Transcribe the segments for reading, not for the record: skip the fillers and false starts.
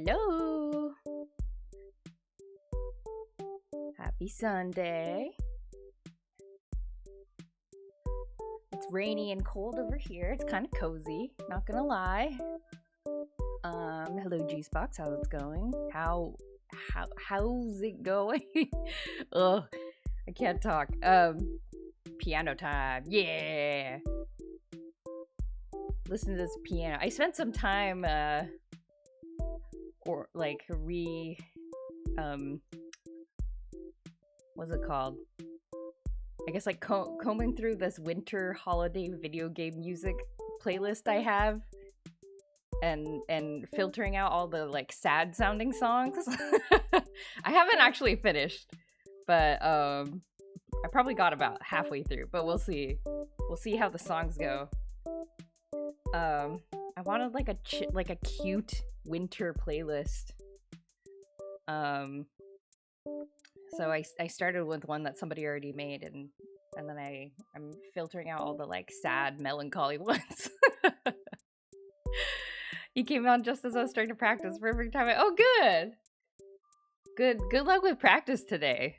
Hello. Happy Sunday. It's rainy and cold over here. It's kind of cozy, not gonna lie. Hello G-Spox, how's it going? How's it going? Ugh, I can't talk. Piano time. Yeah. Listen to this piano. I spent some time what's it called? I guess like combing through this winter holiday video game music playlist I have and filtering out all the like sad sounding songs. I haven't actually finished, but I probably got about halfway through, but we'll see. We'll see how the songs go. I wanted like a cute winter playlist. So I started with one that somebody already made, and then I'm filtering out all the like sad, melancholy ones. He came on just as I was starting to practice. Perfect time. Oh, good luck with practice today.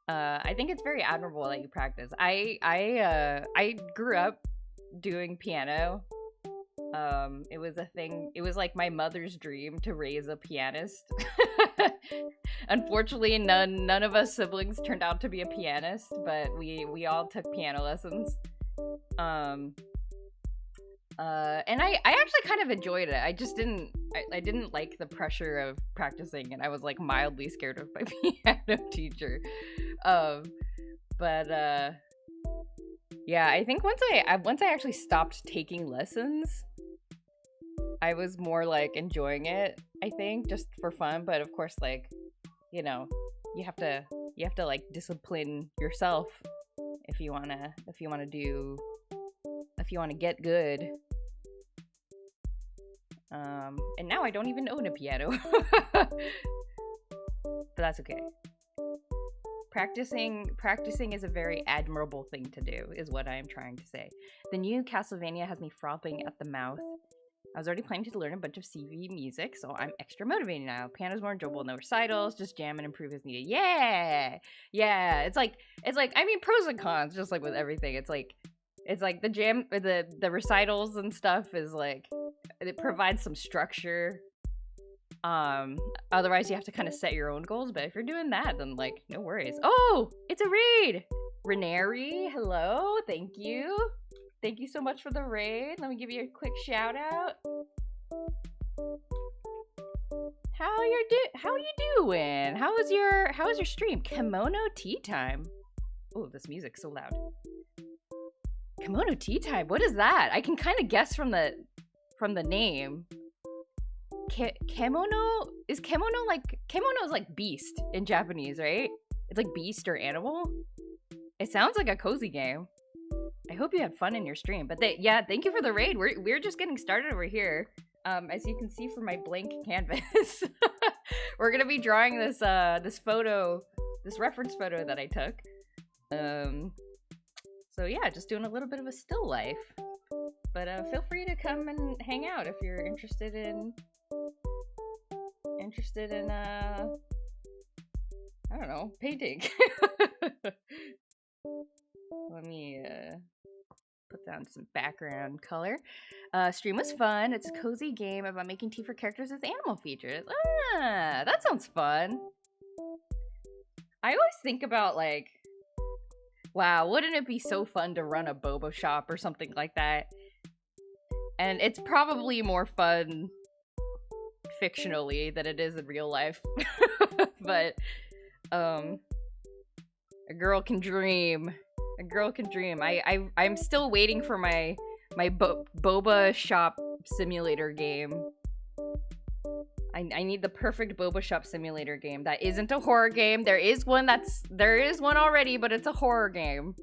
I think it's very admirable that you practice. I grew up doing piano. It was a thing. It was like my mother's dream to raise a pianist. Unfortunately, none of us siblings turned out to be a pianist, but we all took piano lessons. And I actually kind of enjoyed it. I just didn't like the pressure of practicing, and I was like mildly scared of my piano teacher. Yeah, I think once I actually stopped taking lessons, I was more like enjoying it, I think, just for fun. But of course, like, you know, you have to like discipline yourself if you want to get good. And now I don't even own a piano. But that's okay. Practicing is a very admirable thing to do, is what I am trying to say. The new Castlevania has me frothing at the mouth. I was already planning to learn a bunch of CV music, so I'm extra motivated now. Piano's more enjoyable, no recitals, just jam and improve as needed. Yeah! It's like, I mean, pros and cons, just like with everything. It's like the jam, the recitals and stuff is like, it provides some structure. Otherwise you have to kind of set your own goals, but if you're doing that, then like, no worries. Oh, it's a raid! Renary, hello, thank you. Thank you so much for the raid. Let me give you a quick shout out. How are you doing? How was your stream? Kimono tea time. Oh, this music's so loud. Kimono tea time. What is that? I can kind of guess from the name. Kemono is like beast in Japanese, right? It's like beast or animal. It sounds like a cozy game. I hope you had fun in your stream. But yeah, thank you for the raid. We're just getting started over here. As you can see from my blank canvas, we're gonna be drawing this this reference photo that I took. So yeah, just doing a little bit of a still life. But feel free to come and hang out if you're interested in I don't know, painting. Let me put down some background color. Stream was fun. It's a cozy game about making tea for characters with animal features. Ah, that sounds fun. I always think about like, wow, wouldn't it be so fun to run a boba shop or something like that? And it's probably more fun fictionally than it is in real life. But a girl can dream. A girl can dream. I'm still waiting for my boba shop simulator game. I need the perfect boba shop simulator game that isn't a horror game. There is one already, but it's a horror game,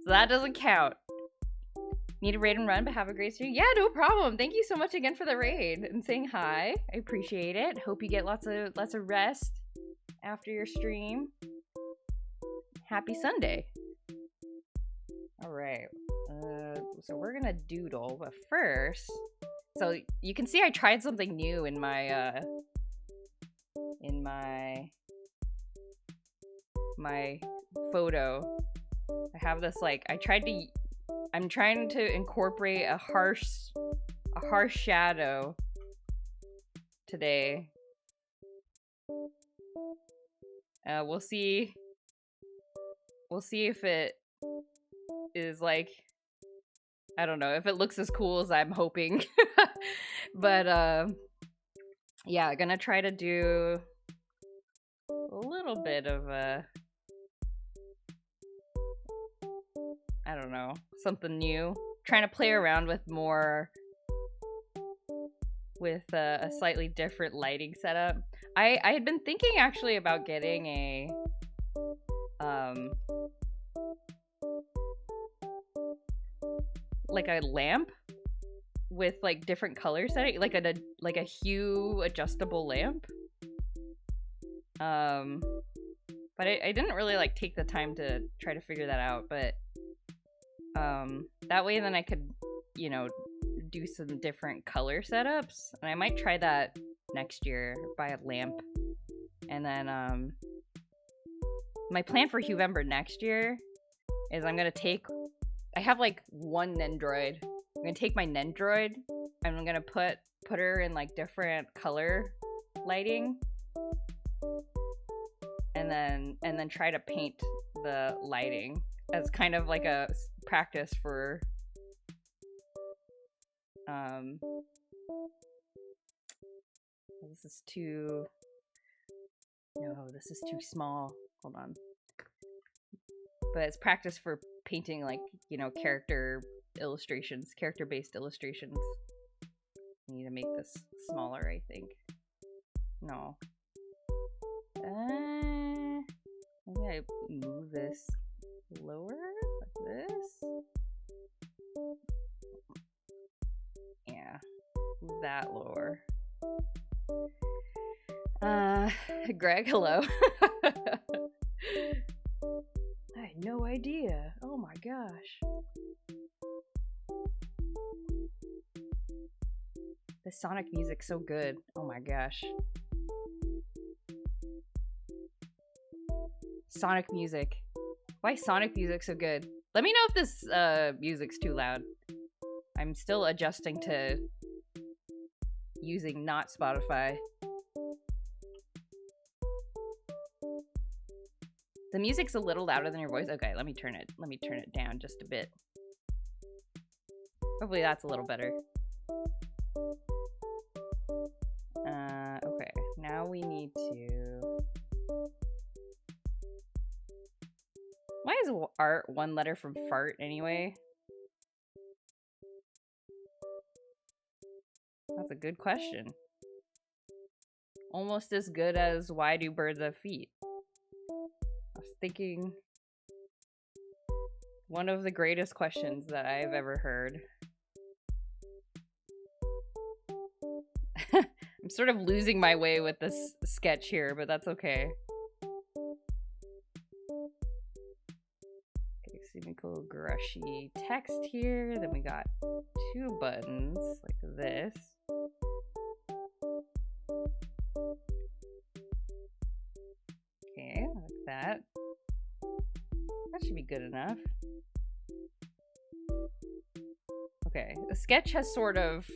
so that doesn't count. Need a raid and run, but have a great stream. Yeah, no problem. Thank you so much again for the raid and saying hi. I appreciate it. Hope you get lots of rest after your stream. Happy Sunday. All right. So we're gonna doodle, but first So you can see I tried something new in my my photo. I have this like I'm trying to incorporate a harsh shadow today. We'll see if it is like, I don't know, if it looks as cool as I'm hoping. But yeah, gonna try to do a little bit of I don't know, something new. Trying to play around with more with a slightly different lighting setup. I had been thinking actually about getting a like a lamp with like different color setting, like a hue adjustable lamp. But I didn't really like take the time to try to figure that out, but that way then I could, you know, do some different color setups, and I might try that next year, buy a lamp. And then my plan for Huevember next year is I have like one Nendroid. I'm gonna take my Nendroid and I'm gonna put her in like different color lighting, and then try to paint the lighting as kind of like a practice for this is too small. Hold on. But it's practice for painting, like, you know, character-based illustrations. I need to make this smaller, I think. No. Maybe I move this lower, like this. Yeah, move that lower. Greg, hello. I had no idea. Oh my gosh. The Sonic music's so good. Oh my gosh. Sonic music. Why is Sonic music so good? Let me know if this music's too loud. I'm still adjusting to using not Spotify. The music's a little louder than your voice. Okay, let me turn it down just a bit. Hopefully that's a little better. Okay, now we need to... Why is art one letter from fart anyway? That's a good question. Almost as good as why do birds have feet? I was thinking one of the greatest questions that I've ever heard. I'm sort of losing my way with this sketch here, but that's okay. Okay, Sumikko Gurashi text here. Then we got two buttons like this. Okay, like that. That should be good enough. Okay, the sketch has sort of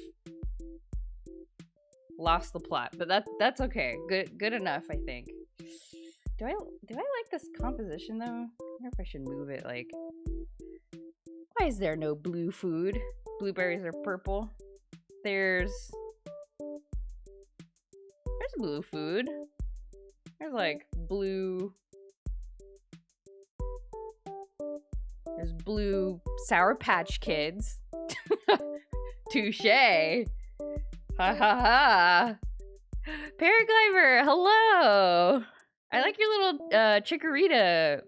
lost the plot, but that's okay. Good enough, I think. Do I like this composition though? I wonder if I should move it like... Why is there no blue food? Blueberries are purple. There's blue food. There's like blue... There's blue Sour Patch Kids. Touché. Ha ha ha. Paraglider, hello. I like your little Chikorita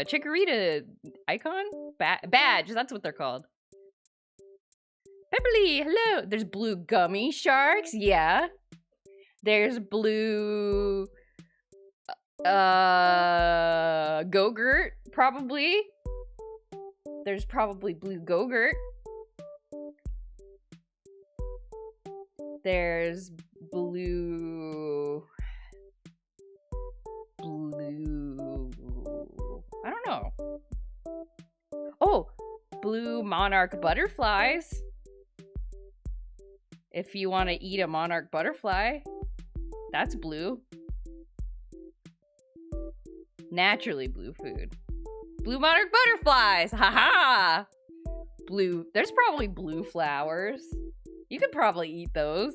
Chikorita icon? Badge, that's what they're called. Pepperly, hello. There's blue gummy sharks, yeah. There's blue Go-Gurt, probably. There's probably blue Go-Gurt. There's blue. I don't know. Oh, blue monarch butterflies. If you want to eat a monarch butterfly, that's blue. Naturally blue food. Blue monarch butterflies. Haha. Blue. There's probably blue flowers. You could probably eat those.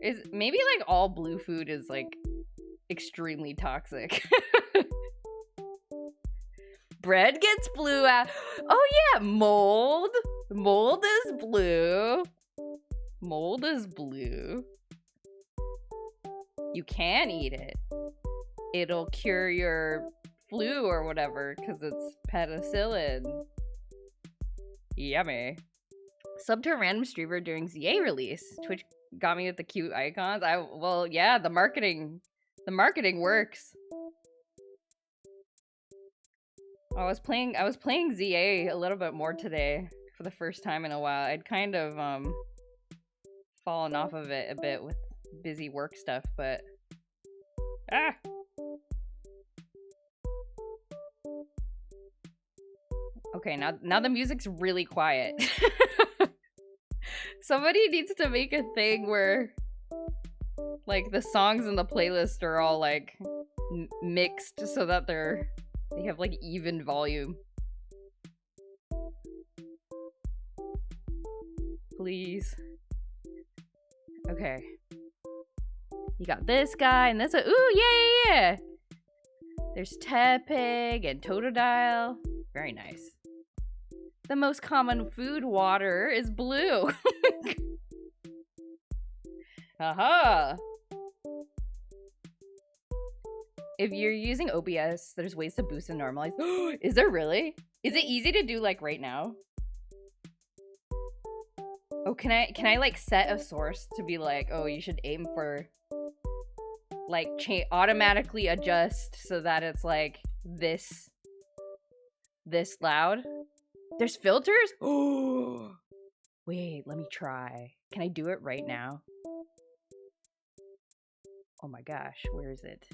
Is maybe like all blue food is like extremely toxic. Bread gets blue out. Oh yeah, mold. Mold is blue. Mold is blue. You can eat it. It'll cure your flu or whatever because it's penicillin. Yummy. Sub to a random streamer during ZA release. Twitch got me with the cute icons. Well, yeah, the marketing works. I was playing ZA a little bit more today for the first time in a while. I'd kind of fallen off of it a bit with busy work stuff, but okay, now the music's really quiet. Somebody needs to make a thing where like the songs in the playlist are all like mixed so that they have like even volume. Please. Okay. You got this guy and this. Ooh, yeah. There's Tepig and Totodile. Very nice. The most common food, water, is blue. Aha! If you're using OBS, there's ways to boost and normalize. Is there really? Is it easy to do like right now? Oh, can I like set a source to be like, oh, you should aim for like automatically adjust so that it's like this loud? There's filters? Oh, wait, let me try. Can I do it right now? Oh my gosh, where is it?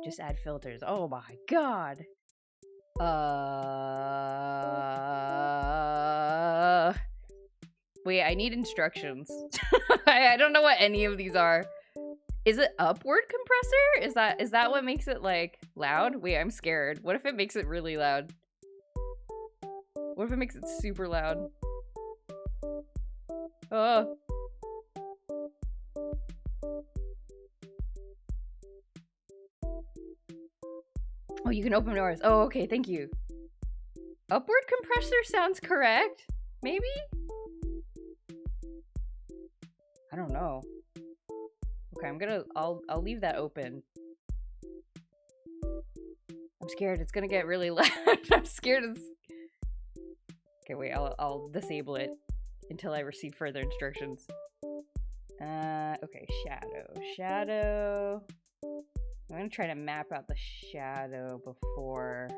Just add filters. Oh my god. Wait, I need instructions. I don't know what any of these are. Is it upward compressor? Is that what makes it like loud? Wait, I'm scared. What if it makes it really loud? What if it makes it super loud? Oh. Oh, you can open doors. Oh, okay, thank you. Upward compressor sounds correct. Maybe? I don't know. Okay, I'll leave that open. I'm scared it's gonna get really loud. I'm scared it's... Okay, wait, I'll disable it until I receive further instructions. Okay, shadow. I'm gonna try to map out the shadow before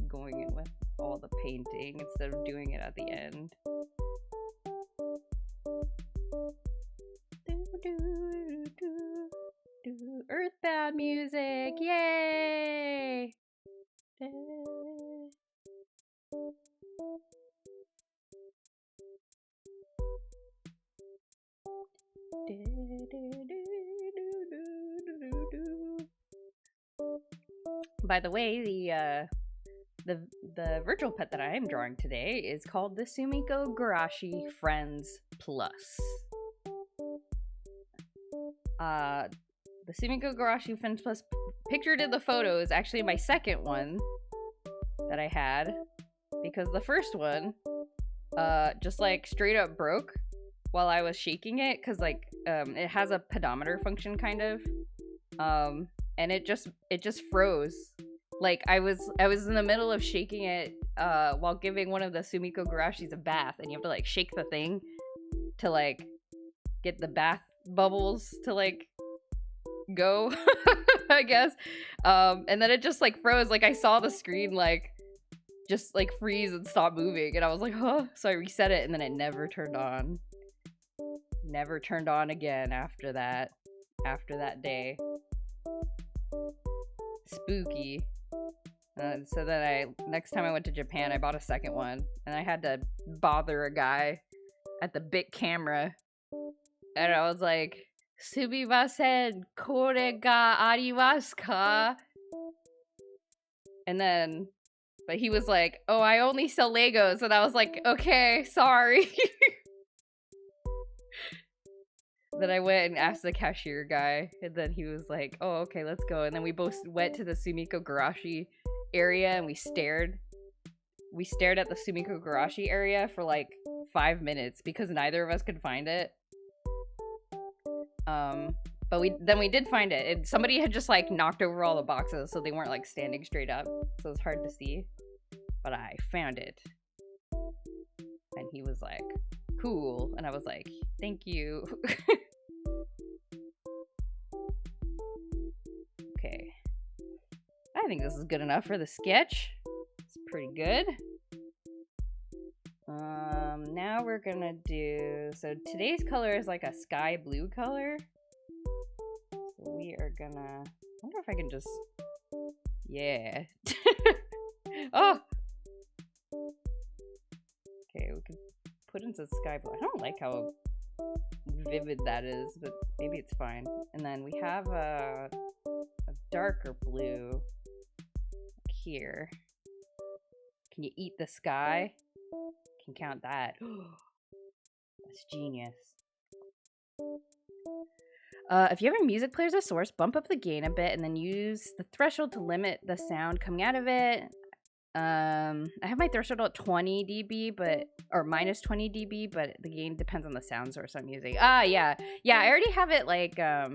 going in with all the painting instead of doing it at the end. Earthbound music, yay! By the way, the virtual pet that I am drawing today is called the Sumikko Gurashi Friends Plus. The Sumikko Gurashi Friends Plus pictured in the photo is actually my second one that I had, because the first one just like straight up broke while I was shaking it, because like it has a pedometer function kind of, and it just froze. Like I was in the middle of shaking it while giving one of the Sumikko Gurashis a bath, and you have to like shake the thing to like get the bath bubbles to like go, I guess. And then it just like froze. Like I saw the screen like just like freeze and stop moving, and I was like, huh. So I reset it, and then it never turned on. Never turned on again after that day. Spooky. So then next time I went to Japan, I bought a second one, and I had to bother a guy at the Bic camera, and I was like, "Sumimasen, kore ga arimasu ka?" And then, but he was like, "Oh, I only sell Legos," and I was like, "Okay, sorry." Then I went and asked the cashier guy, and then he was like, "Oh, okay, let's go." And then we both went to the Sumikko Gurashi area, and we stared at the Sumikko Gurashi area for like 5 minutes because neither of us could find it. But we did find it, and somebody had just like knocked over all the boxes, so they weren't like standing straight up, so it was hard to see. But I found it, and he was like, "Cool," and I was like, "Thank you." Okay, I think this is good enough for the sketch. It's pretty good. Now we're gonna do, so today's color is like a sky blue color. So we are gonna, I wonder if I can just, yeah. Oh! Okay, we can put into sky blue. I don't like how vivid that is, but maybe it's fine. And then we have a darker blue here. Can you eat the sky? Can count that. That's genius. If you have a music player as a source, bump up the gain a bit and then use the threshold to limit the sound coming out of it. I have my threshold at 20 dB, or minus 20 dB, but the gain depends on the sound source I'm using. Yeah, I already have it like, I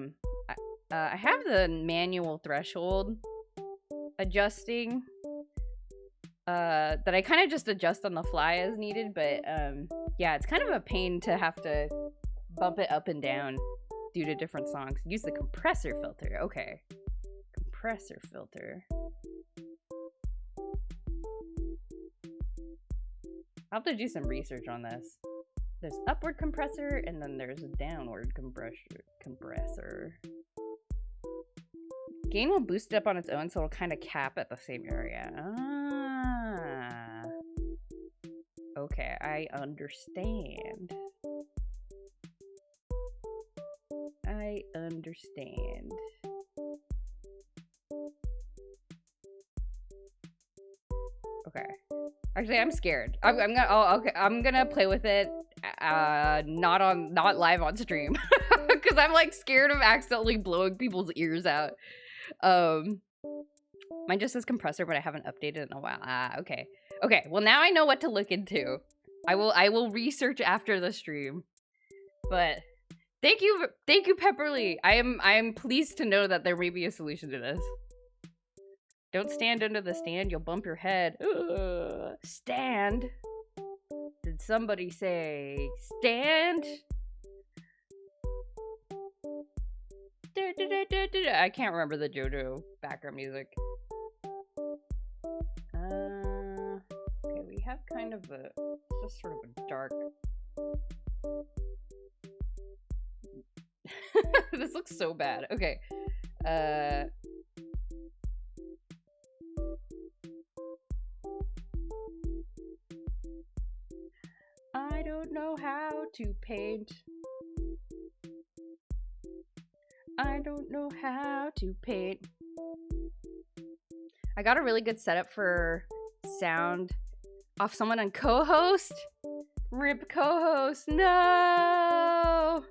have the manual threshold adjusting, that I kind of just adjust on the fly as needed, but, yeah, it's kind of a pain to have to bump it up and down due to different songs. Use the compressor filter. Okay. Compressor filter. I'll have to do some research on this. There's upward compressor, and then there's a downward compressor. Gain will boost it up on its own, so it'll kind of cap at the same area. Ah. Okay, I understand. I understand. Okay. Actually, I'm scared. I'm gonna play with it. Not live on stream, because I'm like scared of accidentally blowing people's ears out. Mine just says compressor, but I haven't updated it in a while. Okay. Okay. Well, now I know what to look into. I will research after the stream. But thank you, Pepperly. I am pleased to know that there may be a solution to this. Don't stand under the stand, you'll bump your head. Ugh. Stand? Did somebody say stand? I can't remember the JoJo background music. Okay, we have kind of a, just sort of a dark. This looks so bad. Okay. I don't know how to paint. I don't know how to paint. I got a really good setup for sound off someone on co-host. RIP co-host. No!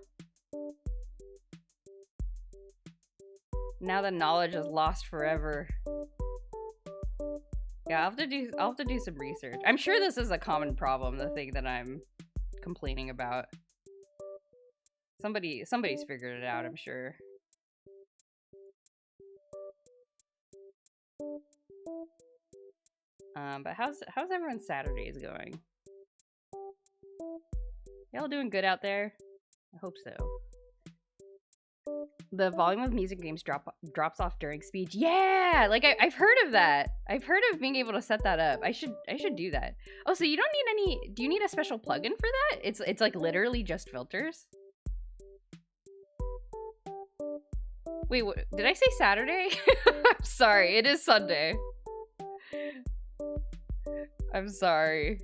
Now the knowledge is lost forever. Yeah, I'll have to do some research. I'm sure this is a common problem, the thing that I'm complaining about. Somebody's figured it out, I'm sure. But how's everyone's Saturdays going? Y'all doing good out there? I hope so. The volume of music games drops off during speech. Yeah, like I've heard of that. I've heard of being able to set that up. I should do that. Oh, so you don't need any? Do you need a special plugin for that? It's like literally just filters. Wait, what, did I say Saturday? I'm sorry, it is Sunday. I'm sorry.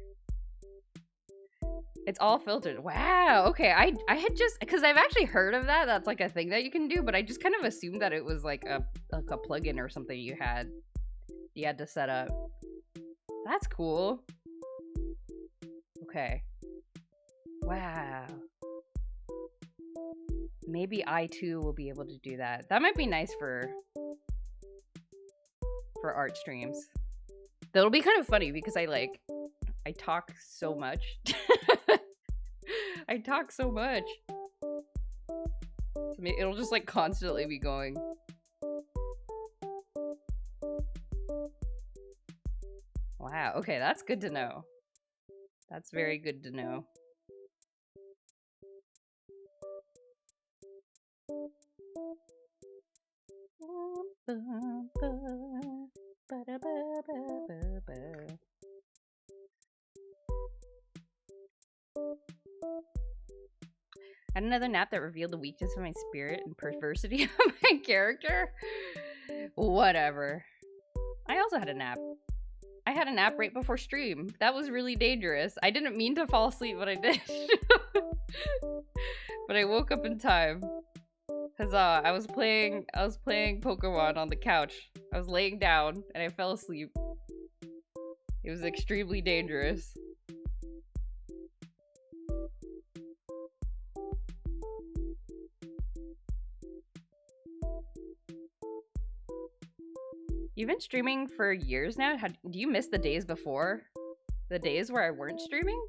It's all filtered. Wow. Okay, I had just, because I've actually heard of that. That's like a thing that you can do, but I just kind of assumed that it was like a plugin or something you had to set up. That's cool. Okay. Wow. Maybe I too will be able to do that. That might be nice for art streams. That'll be kind of funny because I talk so much. I talk so much. So it'll just like constantly be going. Wow, okay, that's good to know. That's very good to know. I had another nap that revealed the weakness of my spirit and perversity of my character. Whatever. I also had a nap. I had a nap right before stream. That was really dangerous. I didn't mean to fall asleep, but I did. But I woke up in time. Huzzah, I was playing Pokemon on the couch. I was laying down and I fell asleep. It was extremely dangerous. You've been streaming for years now? Do you miss the days before? The days where I weren't streaming?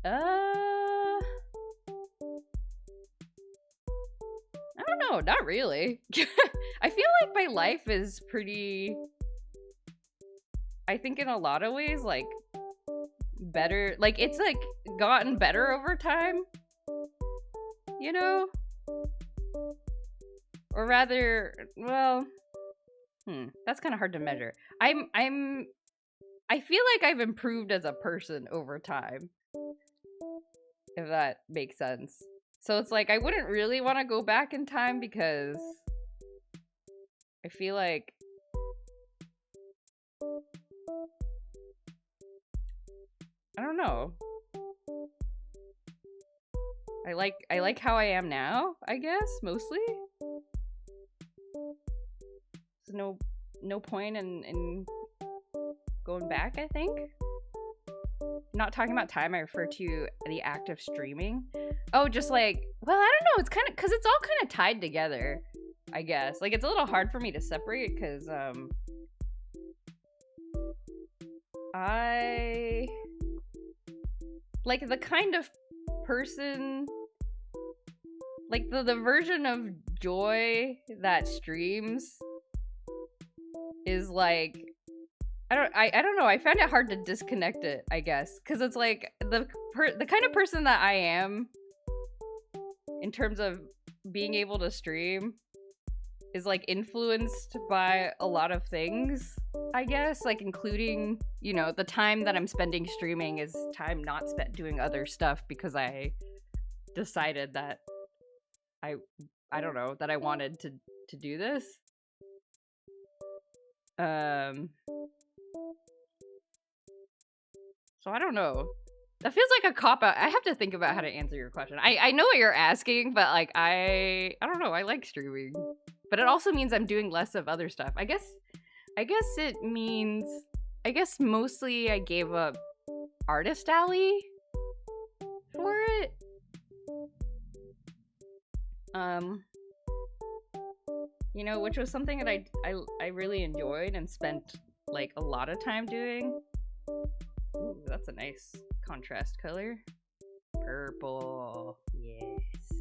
I don't know, not really. I feel like my life is pretty, I think in a lot of ways, like, better. Like, it's, like, gotten better over time. You know? Or rather, well, that's kind of hard to measure. I feel like I've improved as a person over time. If that makes sense. So it's like, I wouldn't really want to go back in time because I feel like I don't know. I like how I am now, I guess, mostly. There's no point in going back, I think. Not talking about time, I refer to the act of streaming. Oh, just like, well, I don't know, it's kind of, because it's all kind of tied together, I guess. Like, it's a little hard for me to separate, because, I, like, the kind of person, like, the version of joy that streams is, like, I don't know. I found it hard to disconnect it, I guess, because it's like the kind of person that I am in terms of being able to stream is like influenced by a lot of things, I guess, like including, you know, the time that I'm spending streaming is time not spent doing other stuff because I decided that I don't know, that I wanted to do this. So I don't know. That feels like a cop-out. I have to think about how to answer your question. I know what you're asking, but like I don't know. I like streaming. But it also means I'm doing less of other stuff. I guess it means, I guess mostly I gave up Artist Alley for it. You know, which was something that I really enjoyed and spent like a lot of time doing. Ooh, that's a nice contrast color. Purple. Yes.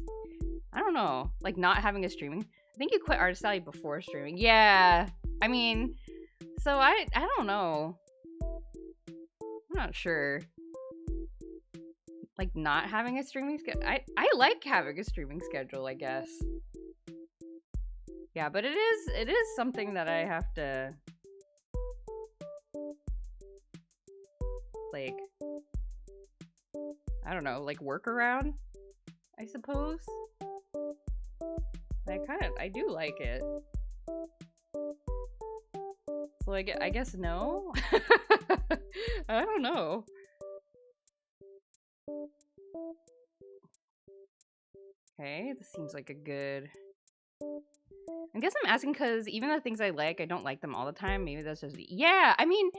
I don't know. Like not having a streaming. I think you quit Artist Alley before streaming. Yeah. I mean, so I don't know. I'm not sure. Like not having a streaming schedule. I like having a streaming schedule, I guess. Yeah, but it is something that I have to like, I don't know, like work around, I suppose. I do like it. So I guess no? I don't know. Okay, this seems like a good... I guess I'm asking because even the things I like, I don't like them all the time. Maybe that's just... Yeah, I mean...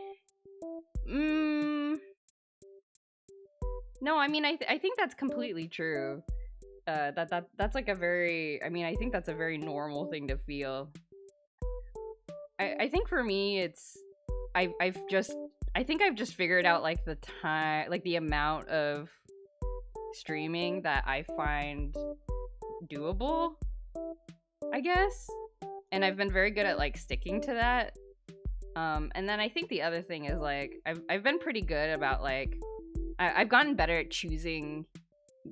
No, I mean, I think that's completely true. That's like a very... I mean, I think that's a very normal thing to feel. I think for me, it's... I think I've just figured out, like, the time... Like, the amount of streaming that I find doable, I guess. And I've been very good at, like, sticking to that. And then I think the other thing is, like, I've been pretty good about, like... I've gotten better at choosing,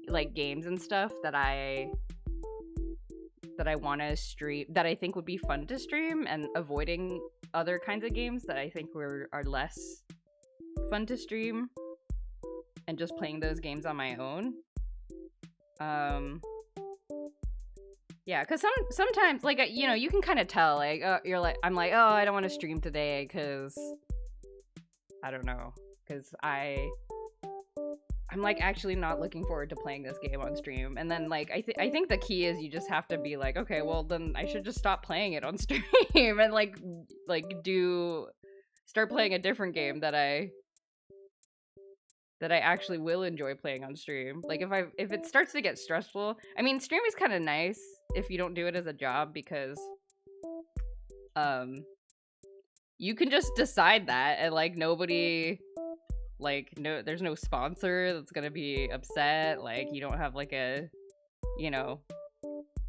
like, games and stuff that I want to stream, that I think would be fun to stream, and avoiding other kinds of games that I think are less fun to stream, and just playing those games on my own. Yeah, because sometimes, like, you know, you can kind of tell, like, I'm like, oh, I don't want to stream today, because, I don't know, because I'm like actually not looking forward to playing this game on stream. And then, like, I think the key is you just have to be like, okay, well then I should just stop playing it on stream and like start playing a different game that I actually will enjoy playing on stream. Like, if it starts to get stressful, I mean, stream is kind of nice if you don't do it as a job, because you can just decide that, and like nobody, like, no, there's no sponsor that's gonna be upset. Like, you don't have like a, you know,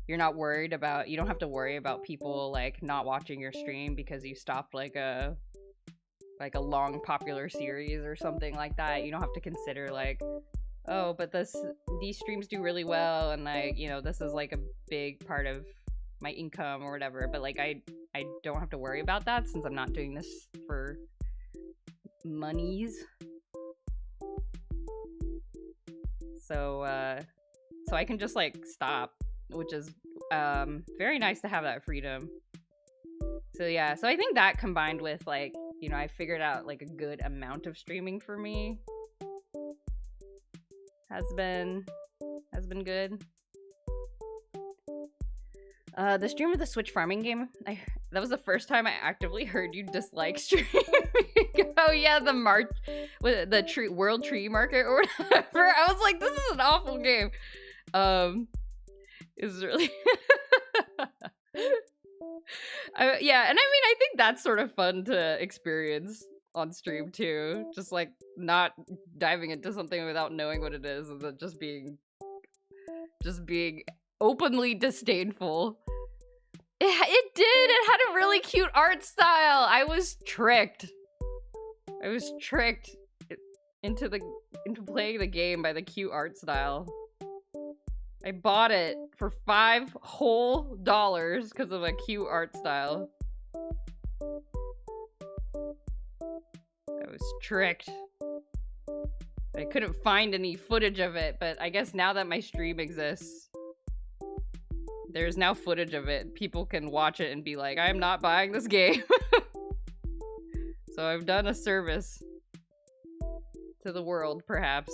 you're not worried about, you don't have to worry about people like not watching your stream because you stopped like a long popular series or something like that. You don't have to consider like, oh, but these streams do really well, and like, you know, this is like a big part of my income or whatever. But like, I don't have to worry about that since I'm not doing this for monies. So I can just like stop, which is very nice to have that freedom. So yeah, so I think that combined with, like, you know, I figured out like a good amount of streaming for me has been good. The stream of the Switch farming game, that was the first time I actively heard you dislike streaming. Oh yeah, the World Tree Market or whatever. I was like, this is an awful game. It's really yeah, and I mean, I think that's sort of fun to experience on stream too. Just like not diving into something without knowing what it is, and then just being openly disdainful. It did. It had a really cute art style. I was tricked into playing the game by the cute art style. I bought it for $5 whole because of a cute art style. I was tricked. I couldn't find any footage of it, but I guess now that my stream exists, there's now footage of it. People can watch it and be like, I'm not buying this game. So I've done a service to the world, perhaps.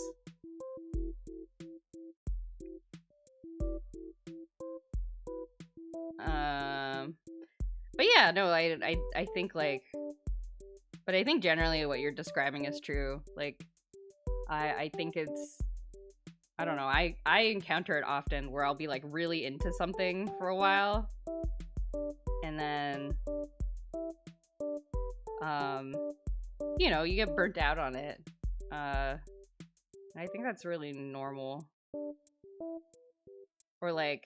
But yeah, no, I think like, but I think generally what you're describing is true. Like, I think it's, I don't know, I encounter it often where I'll be like really into something for a while, and then, you know, you get burnt out on it. I think that's really normal. Or like,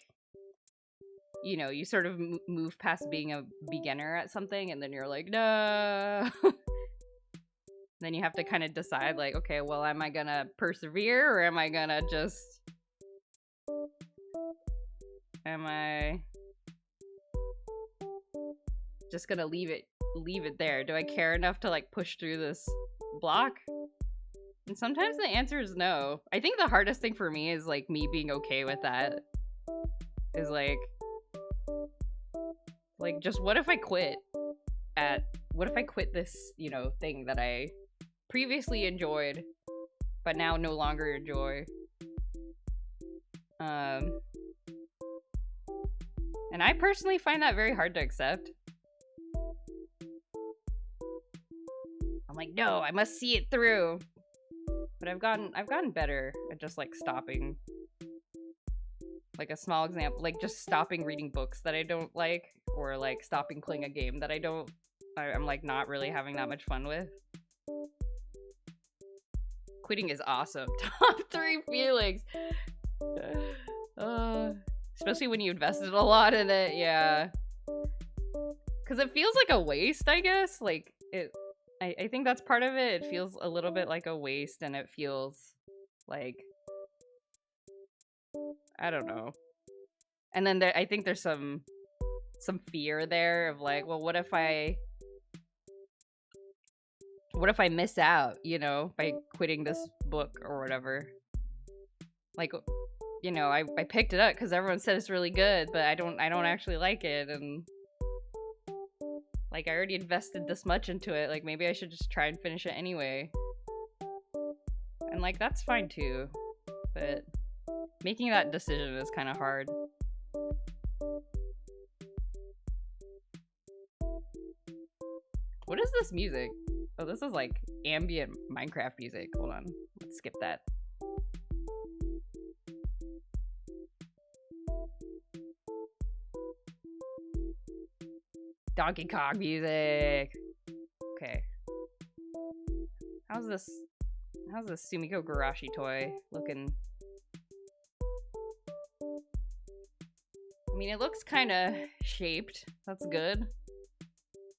you know, you sort of move past being a beginner at something, and then you're like, no. Then you have to kind of decide, like, okay, well, am I gonna persevere, or am I gonna just... Am I just gonna leave it there? Do I care enough to, like, push through this block? And sometimes the answer is no. I think the hardest thing for me is, like, me being okay with that. Is, like... Like, just what if I quit this, you know, thing that I previously enjoyed, but now no longer enjoy? And I personally find that very hard to accept. I'm like, no, I must see it through. But I've gotten better at just like stopping. Like a small example, like just stopping reading books that I don't like, or like stopping playing a game that I'm like not really having that much fun with. Quitting is awesome. Top 3 feelings. Especially when you invested a lot in it, yeah. Because it feels like a waste, I guess. Like, I think that's part of it. It feels a little bit like a waste, and it feels like, I don't know. And then I think there's some fear there of like, well, what if I miss out, you know, by quitting this book or whatever? Like, you know, I picked it up because everyone said it's really good, but I don't actually like it, and like I already invested this much into it. Like maybe I should just try and finish it anyway. And like that's fine too, but making that decision is kind of hard. What is this music? Oh, this is like ambient Minecraft music. Hold on, let's skip that. Donkey Kong music. Okay. How's this Sumikko Gurashi toy looking? I mean, it looks kind of shaped. That's good.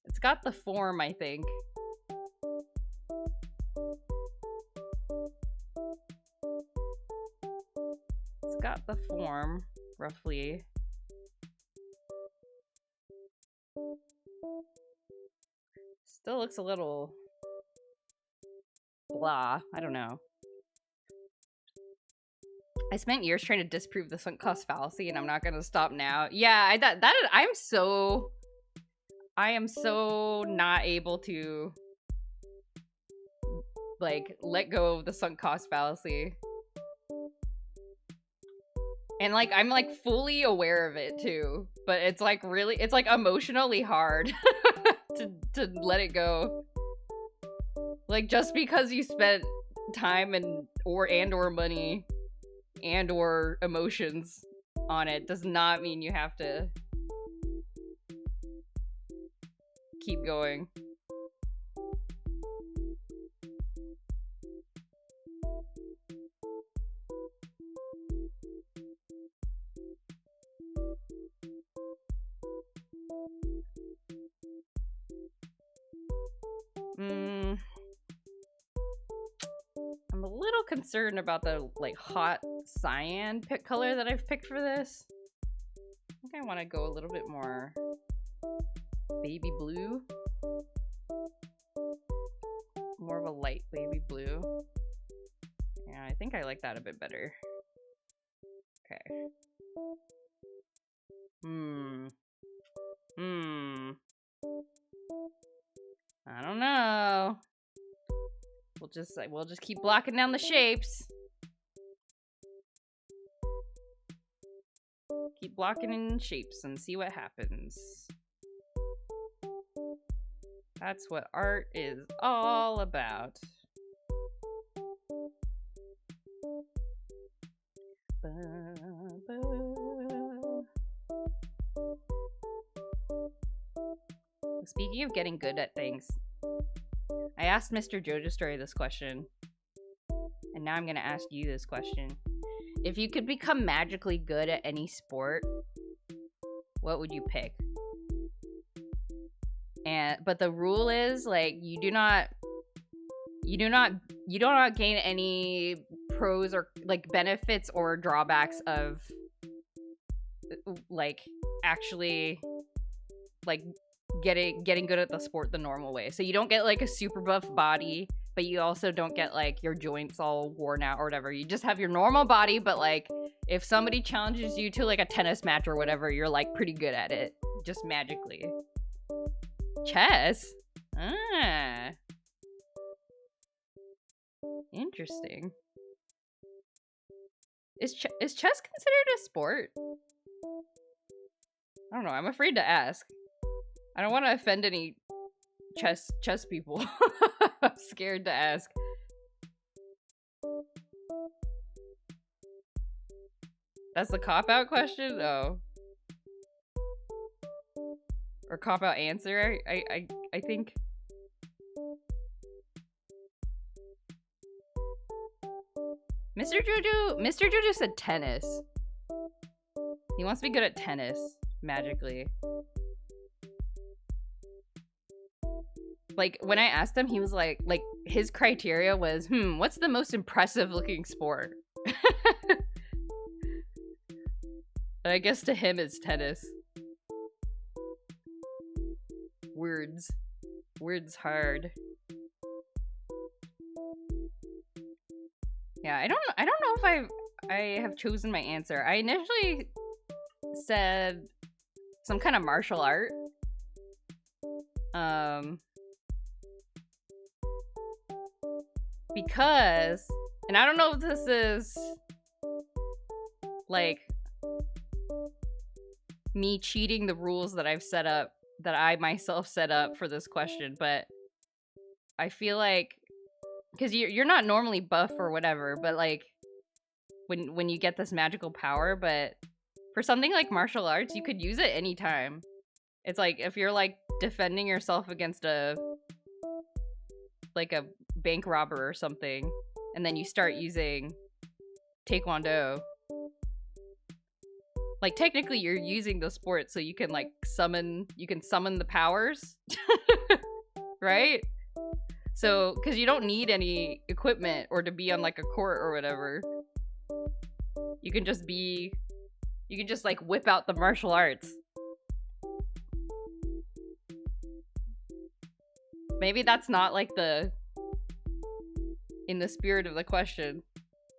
It's got the form, I think. It's got the form, roughly. Still looks a little blah. I don't know. I spent years trying to disprove the sunk cost fallacy, and I'm not gonna stop now. Yeah, I am so not able to like let go of the sunk cost fallacy. And like I'm like fully aware of it too, but it's like really, it's like emotionally hard to let it go. Like just because you spent time and or money and or emotions on it does not mean you have to keep going. I'm a little concerned about the like hot cyan color that I've picked for this. I think I want to go a little bit more baby blue. More of a light baby blue. Yeah, I think I like that a bit better. Okay. I don't know. We'll just keep blocking down the shapes. Keep blocking in shapes and see what happens. That's what art is all about. Speaking of getting good at things, I asked Mr. Jojo Story this question, and now I'm going to ask you this question. If you could become magically good at any sport, what would you pick? But the rule is like you do not gain any pros or like benefits or drawbacks of like actually like getting good at the sport the normal way. So you don't get like a super buff body but you also don't get like your joints all worn out or whatever. You just have your normal body, but like if somebody challenges you to like a tennis match or whatever, you're like pretty good at it, just magically. Chess? Ah. Interesting. Is chess considered a sport? I don't know. I'm afraid to ask. I don't want to offend any chess people. I'm scared to ask. That's the cop-out question? Oh. Or cop-out answer, I think. Mr. Jojo said tennis. He wants to be good at tennis, magically. Like, when I asked him, he was like, his criteria was, what's the most impressive looking sport? And I guess to him it's tennis. Words hard. Yeah, I don't know if I have chosen my answer. I initially said some kind of martial art. Because, and I don't know if this is like me cheating the rules that I've set up, that I myself set up for this question, but I feel like, because you're not normally buff or whatever, but like when you get this magical power, but for something like martial arts, you could use it anytime. It's like if you're like defending yourself against a bank robber or something, and then you start using taekwondo. Like technically you're using the sport so you can like summon the powers. Right? So, because you don't need any equipment or to be on like a court or whatever. You can just like whip out the martial arts. Maybe that's not like in the spirit of the question,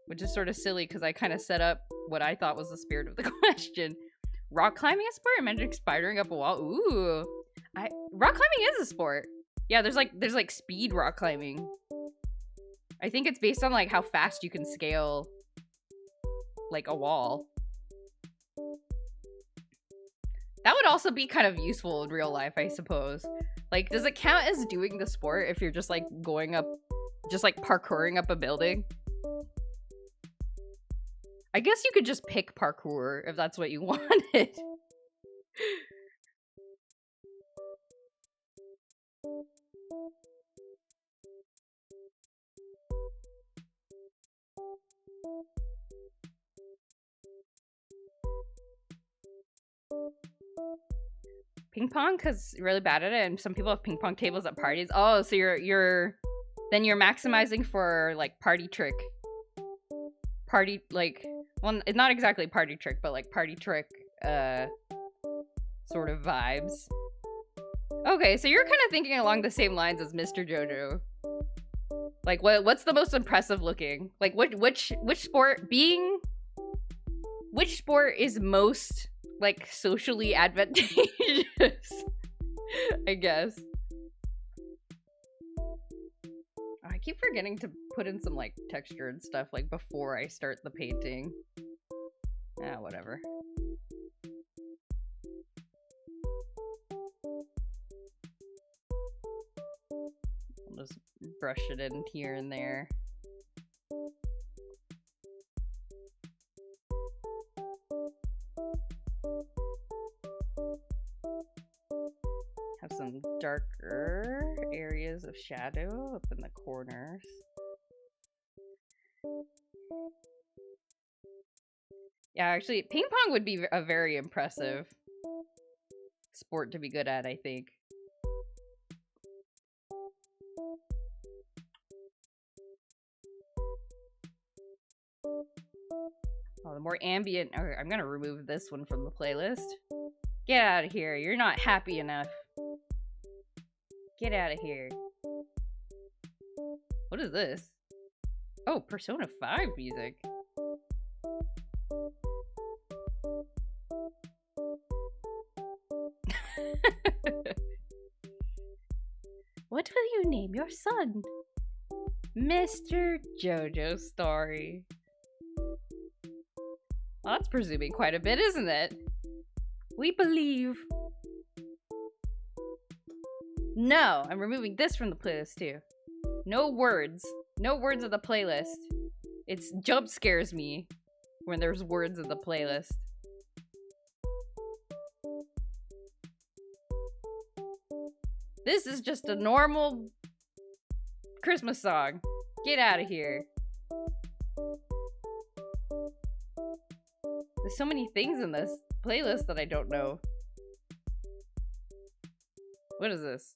which is sort of silly because I kind of set up what I thought was the spirit of the question. Rock climbing a sport? Magic spidering up a wall? Ooh. Rock climbing is a sport. Yeah, there's like speed rock climbing. I think it's based on like how fast you can scale like a wall. That would also be kind of useful in real life, I suppose. Like, does it count as doing the sport if you're just like going up, just like parkouring up a building? I guess you could just pick parkour if that's what you wanted. Ping pong, because you're really bad at it, and some people have ping pong tables at parties. Oh, so you're maximizing for like party trick. Party, like, well, it's not exactly party trick, but like party trick sort of vibes. Okay, so you're kind of thinking along the same lines as Mr. Jojo. Like, what's the most impressive looking? Like, which sport which sport is most like socially advantageous? I guess. I keep forgetting to put in some like texture and stuff like before I start the painting. Ah, whatever. I'll just brush it in here and there. Have some darker areas of shadow up in the corners. Yeah, actually, ping pong would be a very impressive sport to be good at, I think. Oh, the more ambient... Okay, I'm gonna remove this one from the playlist. Get out of here. You're not happy enough. Get out of here. What is this? Oh, Persona 5 music. What will you name your son? Mr. JoJo Story. Well, that's presuming quite a bit, isn't it? We believe. No, I'm removing this from the playlist too. No words. No words of the playlist. It jump scares me when there's words in the playlist. This is just a normal Christmas song. Get out of here. There's so many things in this playlist that I don't know. What is this?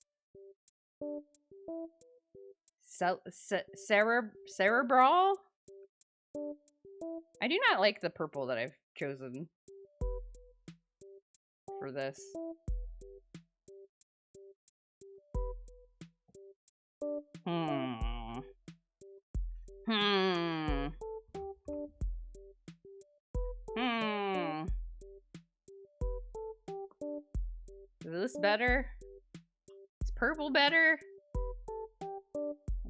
Cerebral? I do not like the purple that I've chosen for this. Is this better? Is purple better?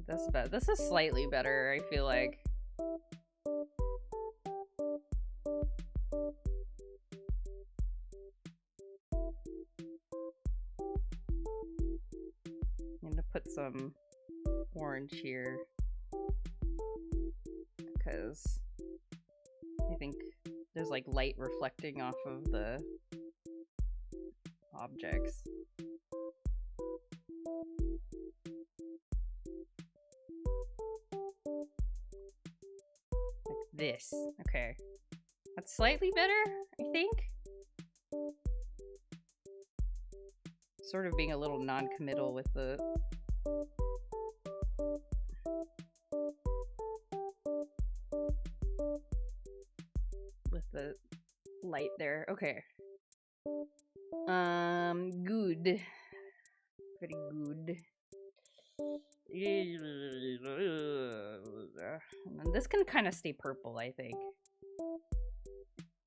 This better. This is slightly better, I feel like. I'm gonna put some orange here because I think there's like light reflecting off of the objects. Like this. Okay. That's slightly better, I think. Sort of being a little non-committal with the light there. Okay. Good. Very good. And this can kind of stay purple, I think.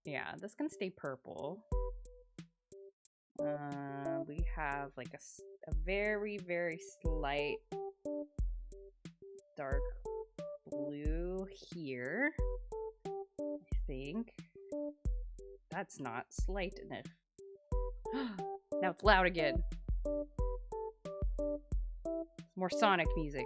Yeah, this can stay purple. We have like a very, very slight dark blue here, I think. That's not slight enough. Now it's loud again. More Sonic music.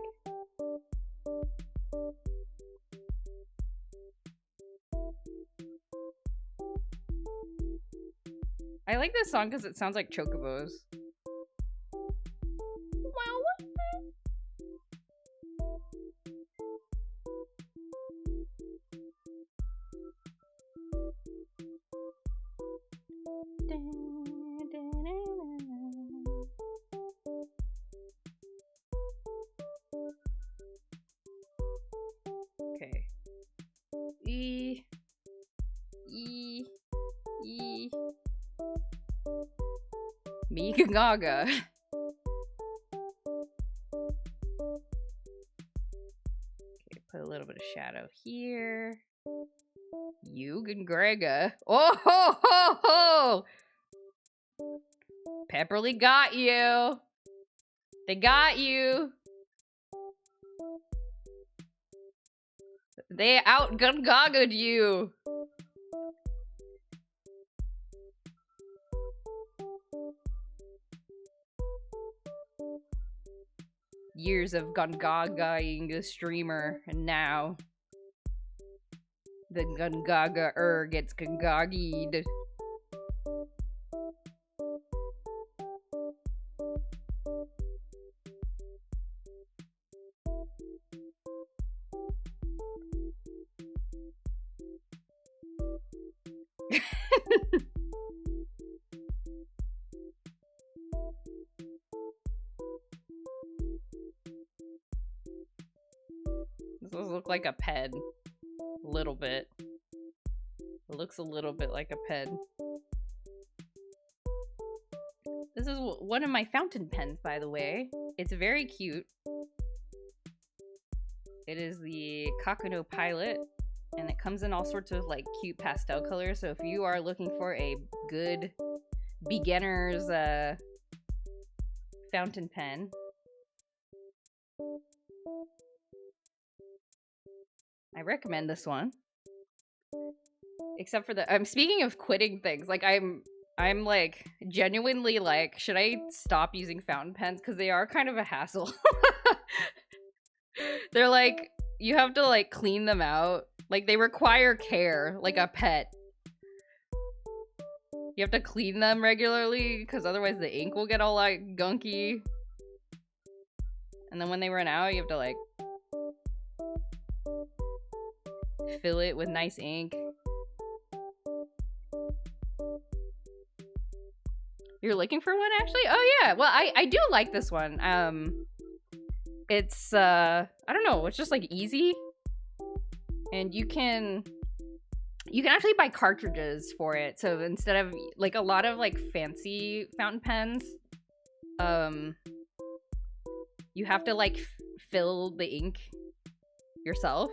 I like this song because it sounds like chocobos. Okay. Mika Gaga. Okay, put a little bit of shadow here. Yugen Grega. Oh ho ho ho! Pepperly got you. They got you. They out-gun-gaga'd you. Years of gun-gagaing the streamer, and now the gun-gaga-er gets gun-gagied. This does look like a pen. A little bit. It looks a little bit like a pen. This is one of my fountain pens, by the way. It's very cute. It is the Kakuno Pilot, and it comes in all sorts of like cute pastel colors. So if you are looking for a good beginner's fountain pen, I recommend this one. Except for I'm speaking of quitting things, like I'm like genuinely like, should I stop using fountain pens? Because they are kind of a hassle. They're like, you have to like clean them out. Like they require care, like a pet. You have to clean them regularly because otherwise the ink will get all like gunky. And then when they run out, you have to like fill it with nice ink. You're looking for one, actually? Oh yeah, well I do like this one. It's I don't know, it's just like easy, and you can actually buy cartridges for it. So instead of like a lot of like fancy fountain pens, you have to like fill the ink yourself.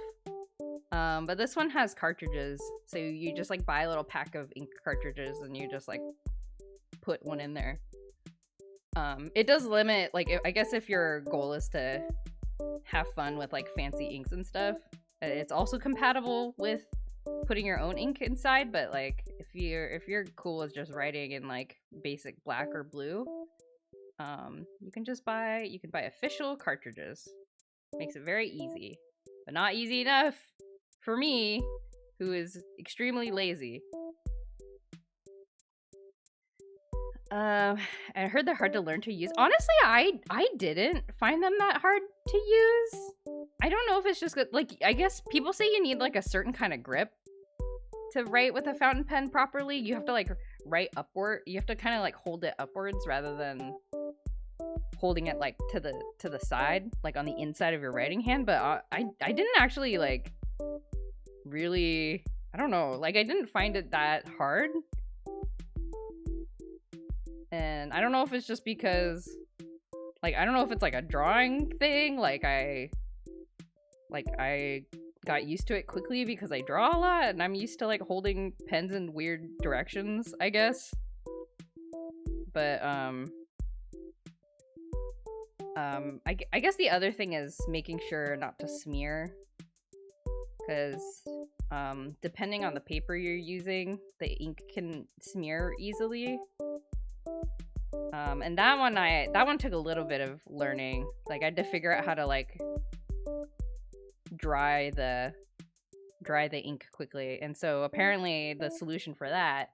But this one has cartridges, so you just like buy a little pack of ink cartridges and you just like put one in there. It does limit, like, I guess if your goal is to have fun with like fancy inks and stuff, it's also compatible with putting your own ink inside. But like if you're cool with just writing in like basic black or blue, you can buy official cartridges. Makes it very easy, but not easy enough for me, who is extremely lazy. I heard they're hard to learn to use. Honestly, I didn't find them that hard to use. I don't know if it's just good. Like, I guess people say you need like a certain kind of grip to write with a fountain pen properly. You have to like write upward. You have to kind of like hold it upwards rather than holding it like to the side, like on the inside of your writing hand. But I didn't actually like really, I don't know, like I didn't find it that hard. And I don't know if it's just because, like, I don't know if it's like a drawing thing. Like I got used to it quickly because I draw a lot and I'm used to like holding pens in weird directions, I guess. But I guess the other thing is making sure not to smear, because depending on the paper you're using, the ink can smear easily. And that one took a little bit of learning. Like I had to figure out how to like dry the ink quickly. And so apparently the solution for that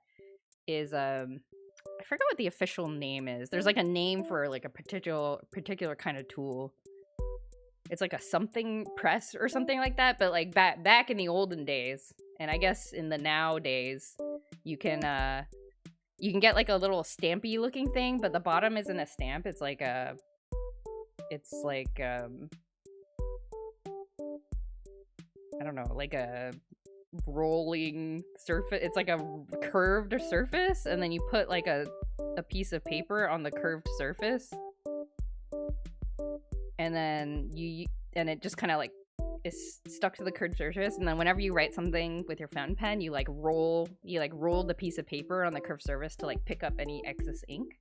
is I forgot what the official name is. There's like a name for like a particular kind of tool. It's like a something press or something like that, but like back in the olden days, and I guess in the nowadays, you can get like a little stampy looking thing, but the bottom isn't a stamp. It's like I don't know, like a rolling surface. It's like a curved surface, and then you put like a piece of paper on the curved surface, and then it just kind of like is stuck to the curved surface. And then whenever you write something with your fountain pen, you roll the piece of paper on the curved surface to like pick up any excess ink.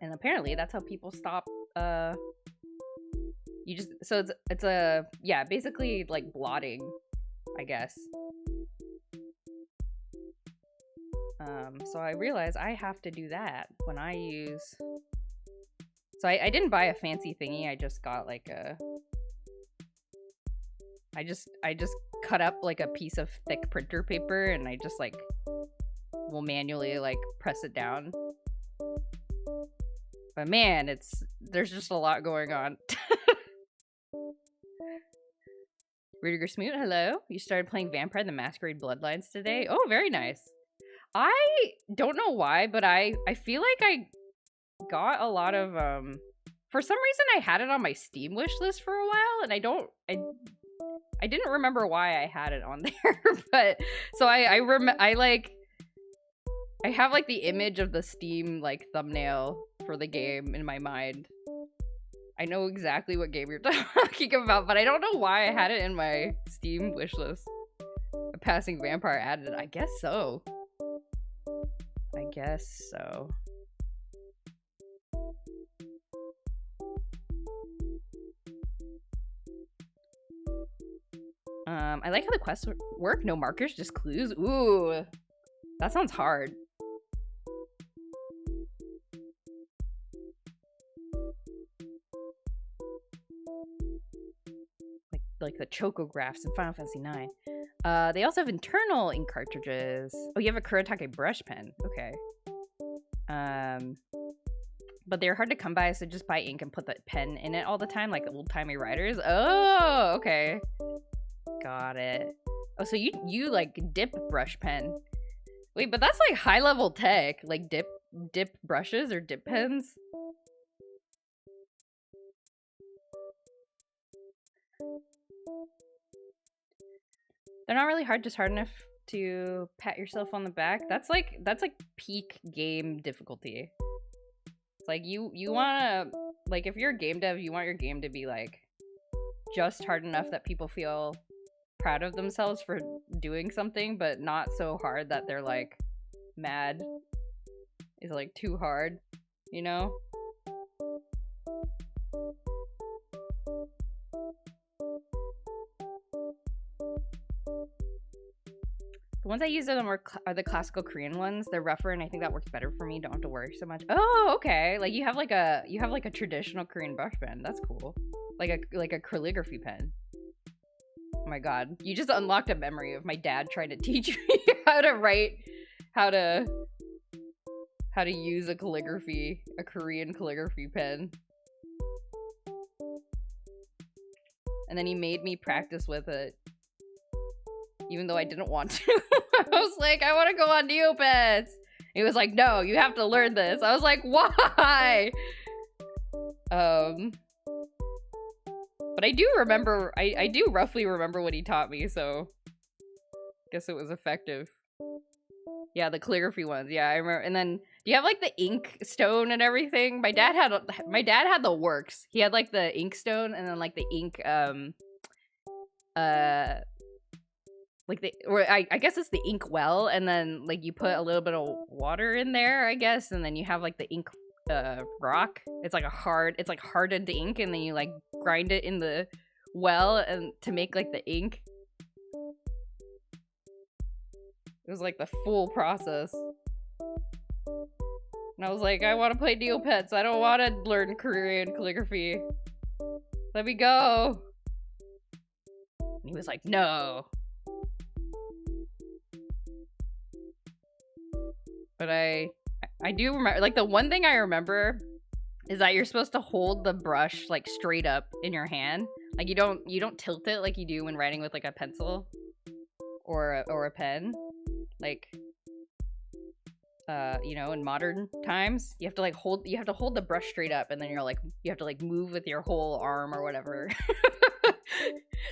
And apparently that's how people stop it's basically like blotting, I guess. So I realize I have to do that when I use. So I didn't buy a fancy thingy. I just got like I just cut up like a piece of thick printer paper, and I just like will manually like press it down. But man, there's just a lot going on. Rudiger Smoot, hello. You started playing Vampire the Masquerade Bloodlines today? Oh, very nice. I don't know why, but I feel like I got a lot of for some reason I had it on my Steam wish list for a while, and I didn't remember why I had it on there. But so I have like the image of the Steam like thumbnail for the game in my mind. I know exactly what game you're talking about, but I don't know why I had it in my Steam wishlist. A passing vampire added. I guess so. I guess so. I like how the quests work. No markers, just clues. Ooh, that sounds hard. Like the chocographs in Final Fantasy IX. They also have internal ink cartridges. Oh, you have a Kuretake brush pen. Okay. But they're hard to come by, so just buy ink and put the pen in it all the time, like old-timey writers. Oh, okay. Got it. Oh, so you like dip brush pen. Wait, but that's like high-level tech. Like dip brushes or dip pens? They're not really hard, just hard enough to pat yourself on the back. That's like peak game difficulty. It's like you wanna, like, if you're a game dev, you want your game to be like just hard enough that people feel proud of themselves for doing something, but not so hard that they're like mad is like too hard, you know? The ones I use are the classical Korean ones. They're rougher, and I think that works better for me. Don't have to worry so much. Oh, okay. Like you have like a traditional Korean brush pen. That's cool. Like a calligraphy pen. Oh my god, you just unlocked a memory of my dad trying to teach me how to write, how to use a Korean calligraphy pen. And then he made me practice with it. Even though I didn't want to. I was like, I want to go on Neopets. He was like, no, you have to learn this. I was like, why? But I do remember, I do roughly remember what he taught me, so guess it was effective. Yeah, the calligraphy ones. Yeah, I remember. And then do you have like the ink stone and everything? My dad had the works. He had like the ink stone and then like the ink I guess it's the ink well, and then like you put a little bit of water in there, I guess, and then you have like the ink rock. It's like hardened ink, and then you like grind it in the well and to make like the ink. It was like the full process. And I was like, I want to play Neopets. I don't want to learn Korean calligraphy. Let me go. And he was like, no. But I do remember, like, the one thing I remember is that you're supposed to hold the brush like straight up in your hand. Like you don't tilt it like you do when writing with like a pencil or a pen. Like you know, in modern times, you have to hold the brush straight up, and then you have to like move with your whole arm or whatever.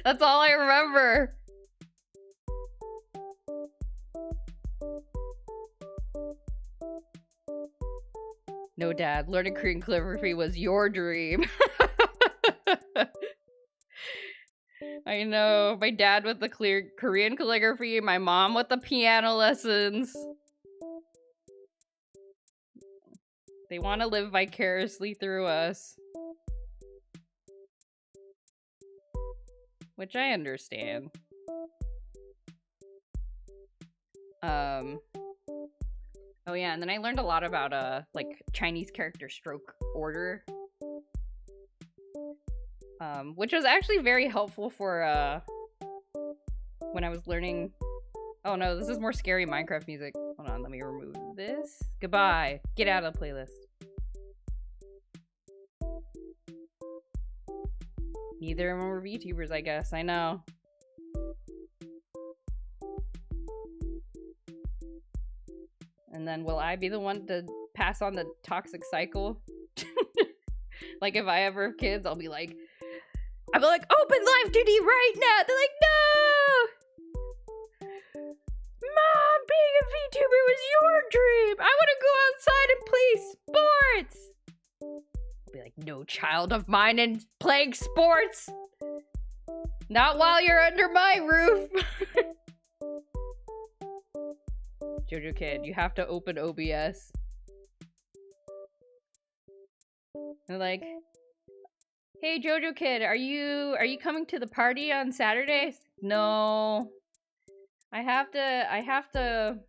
That's all I remember. No, Dad, learning Korean calligraphy was your dream. I know. My dad with the Korean calligraphy, my mom with the piano lessons. They want to live vicariously through us. Which I understand. Oh yeah, and then I learned a lot about like Chinese character stroke order. Which was actually very helpful for when I was learning. Oh no, this is more scary Minecraft music. Hold on, let me remove this. Goodbye. Get out of the playlist. Neither of them were VTubers, I guess. I know. And then will I be the one to pass on the toxic cycle? Like if I ever have kids, I'll be like, open live 2D right now. They're like, no! Mom, being a VTuber was your dream. I want to go outside and play sports. I'll be be like, no child of mine in playing sports! Not while you're under my roof! Jojo Kid, you have to open OBS. They're like, hey Jojo Kid, are you coming to the party on Saturday? No. I have to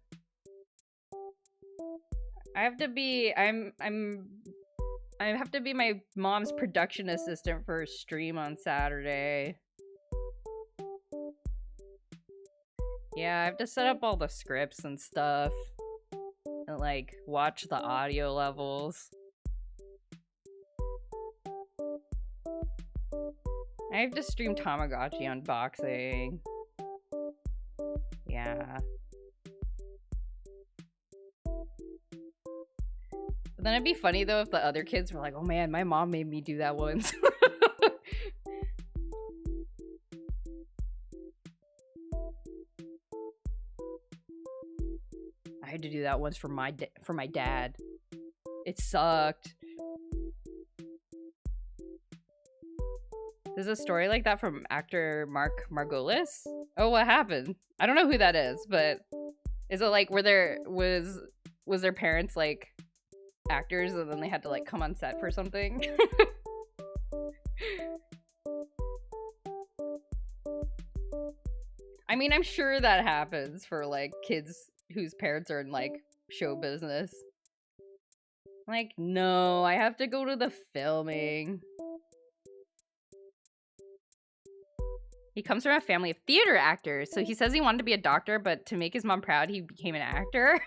be my mom's production assistant for a stream on Saturday. Yeah, I have to set up all the scripts and stuff. And like watch the audio levels. I have to stream Tamagotchi unboxing. Yeah. But then it'd be funny though if the other kids were like, oh man, my mom made me do that once. I had to do that once for my dad. It sucked. There's a story like that from actor Mark Margolis. Oh, what happened? I don't know who that is, but is it like was their parents like actors and then they had to like come on set for something? I mean, I'm sure that happens for like kids whose parents are in like show business. Like, no, I have to go to the filming. He comes from a family of theater actors, so he says he wanted to be a doctor, but to make his mom proud, he became an actor.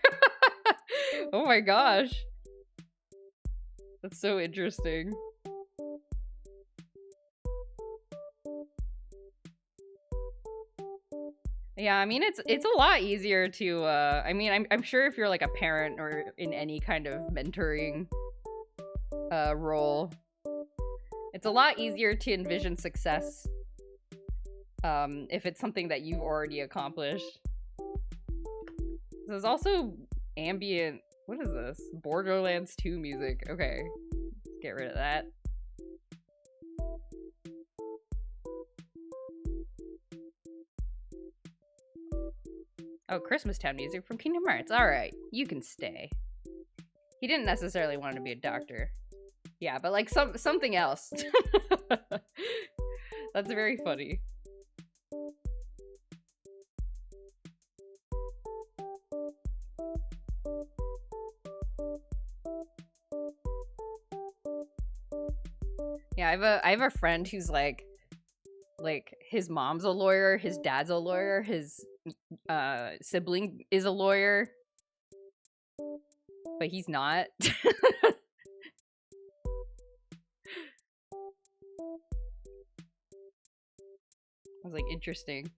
Oh my gosh. That's so interesting. Yeah, I mean, it's a lot easier to, I mean, I'm sure if you're like a parent or in any kind of mentoring role, it's a lot easier to envision success if it's something that you've already accomplished. There's also ambient, what is this? Borderlands 2 music. Okay, let's get rid of that. Oh, Christmas Town music from Kingdom Hearts. Alright, you can stay. He didn't necessarily want to be a doctor. Yeah, but like something else. That's very funny. Yeah, I have a friend who's like his mom's a lawyer, his dad's a lawyer, his sibling is a lawyer, but he's not. I was like, interesting.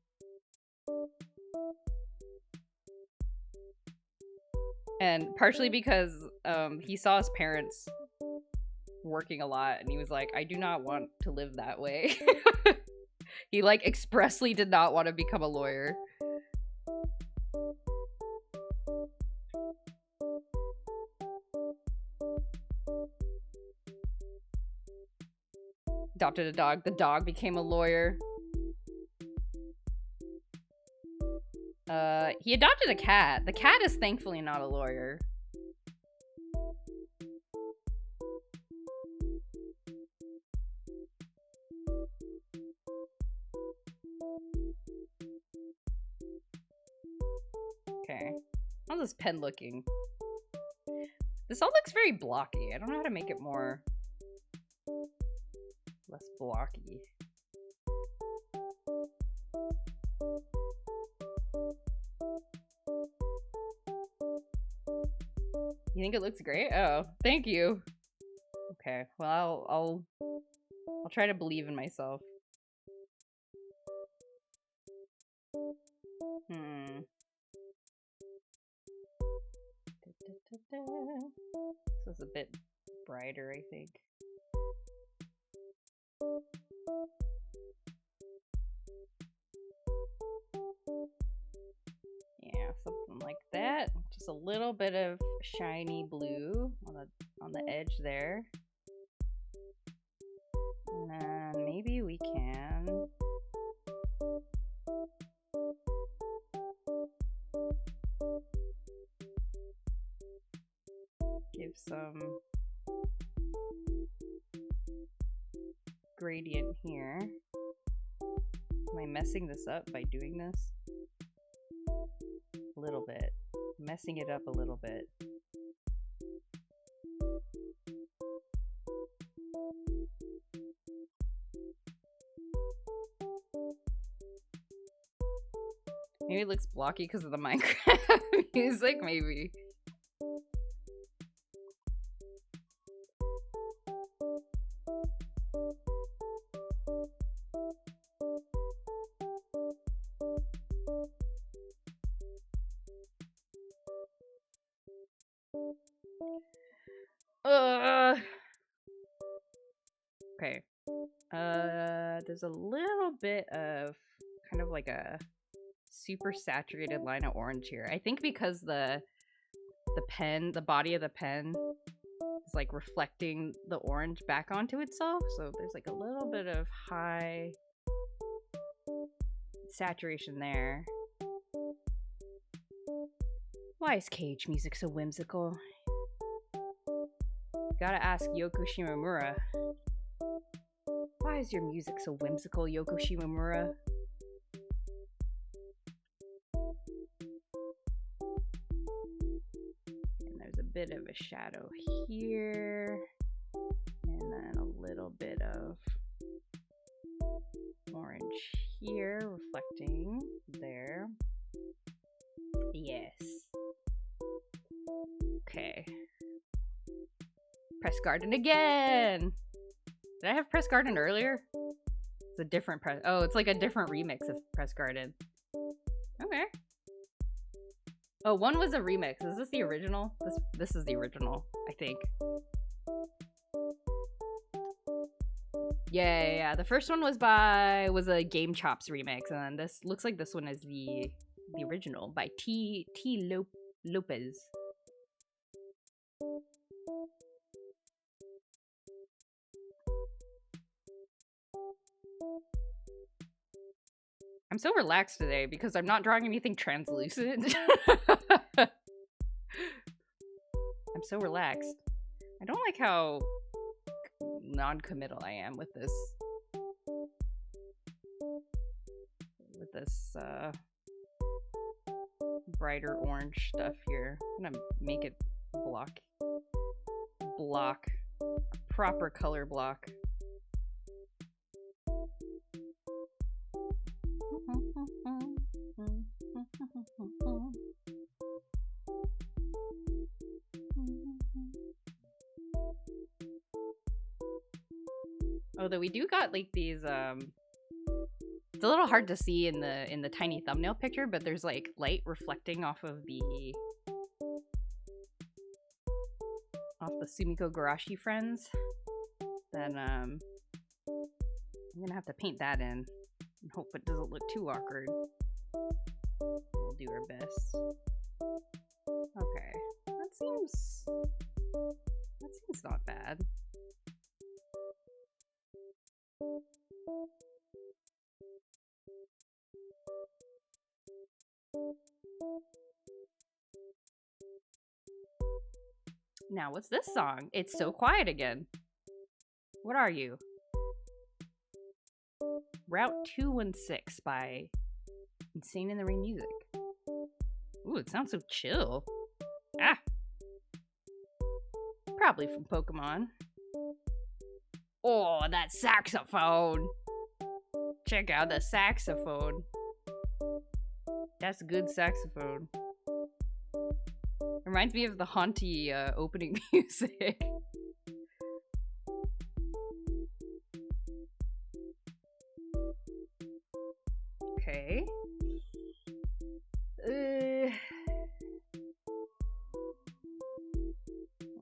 And partially because he saw his parents working a lot and he was like, I do not want to live that way. He like expressly did not want to become a lawyer. Adopted a dog. The dog became a lawyer. He adopted a cat. The cat is thankfully not a lawyer. Okay. How's this pen looking? This all looks very blocky. I don't know how to make it more less blocky. You think it looks great? Oh, thank you. Okay, well I'll try to believe in myself. This is a bit brighter, I think. Yeah, something like that. Just a little bit of shiny blue on the edge there. maybe we can give some gradient here. Am I messing this up by doing this? A little bit. Messing it up a little bit. Maybe it looks blocky because of the Minecraft music, maybe. Okay. There's a little bit of kind of like a super saturated line of orange here. I think because the pen, the body of the pen is like reflecting the orange back onto itself. So there's like a little bit of high saturation there. Why is cage music so whimsical? Gotta ask Yoko Shimomura. Why is your music so whimsical, Yoko Shimomura? And there's a bit of a shadow here. And then a little bit of orange here, reflecting there. Yes. Okay. Press garden again! Did I have Press Garden earlier? It's a different press. Oh, it's like a different remix of Press Garden. Okay. Oh, one was a remix. Is this the original? This is the original, I think. Yeah. The first one was a Game Chops remix, and then this looks like this one is the original by T. Lopez. I'm so relaxed today because I'm not drawing anything translucent. I'm so relaxed. I don't like how non-committal I am with this. Brighter orange stuff here. I'm gonna make it block. Proper color block. Although we do got like these it's a little hard to see in the tiny thumbnail picture, but there's like light reflecting off of the Sumikko Gurashi Friends. Then I'm gonna have to paint that in and hope it doesn't look too awkward. We'll do our best. Okay, that seems not bad. Now, what's this song? It's so quiet again. What are you? Route 216 by Insane in the Rain Music. Ooh, it sounds so chill. Ah! Probably from Pokemon. Oh, that saxophone! Check out the saxophone. That's good saxophone. Reminds me of the Haunty opening music. Okay.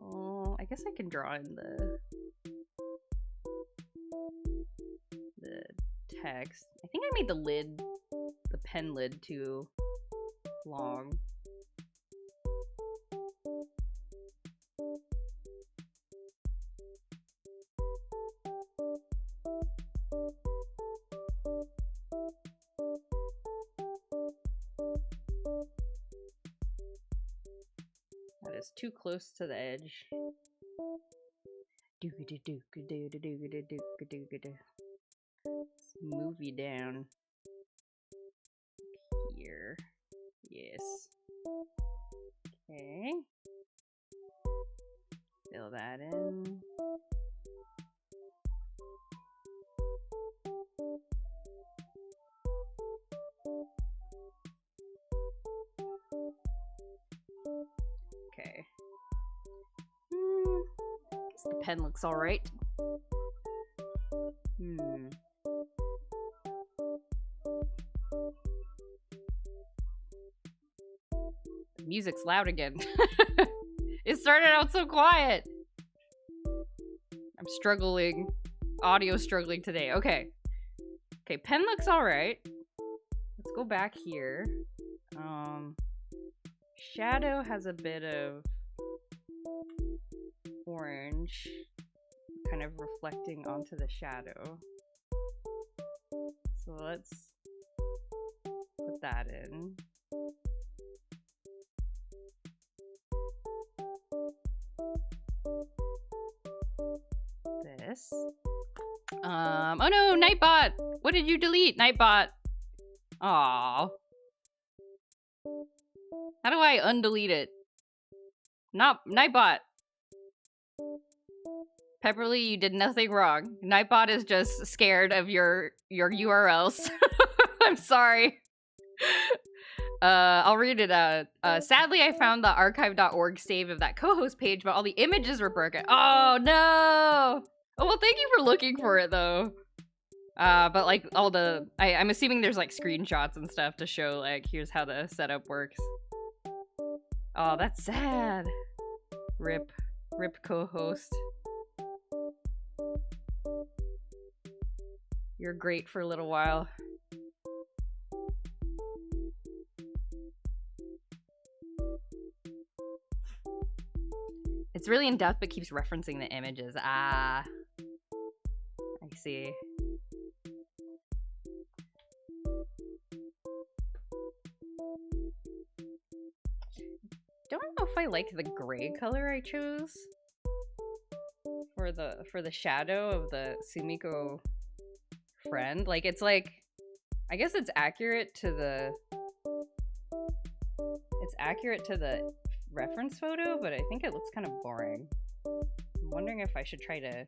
Oh, I guess I can draw in the text. I think I made the pen lid too long. is too close to the edge. Let's move you down here. Yes. Okay. Fill that in. Okay. Guess the pen looks all right. The music's loud again. It started out so quiet. I'm struggling. Audio struggling today. Okay. Okay, pen looks all right. Let's go back here. Shadow has a bit of orange kind of reflecting onto the shadow. So let's put that in. This. Oh no, Nightbot! What did you delete, Nightbot? Aww. How do I undelete it? Not Nightbot. Pepperly, you did nothing wrong. Nightbot is just scared of your URLs. I'm sorry. I'll read it out. Sadly, I found the archive.org save of that co-host page, but all the images were broken. Oh no! Oh well, thank you for looking for it though. But like all the, I'm assuming there's like screenshots and stuff to show like here's how the setup works. Oh, that's sad. Rip co-host. You're great for a little while. It's really in depth but keeps referencing the images. Ah. I see. Don't know if I like the gray color I chose for the shadow of the Sumikko friend. Like it's like, I guess it's accurate to the reference photo, but I think it looks kind of boring. I'm wondering if I should try to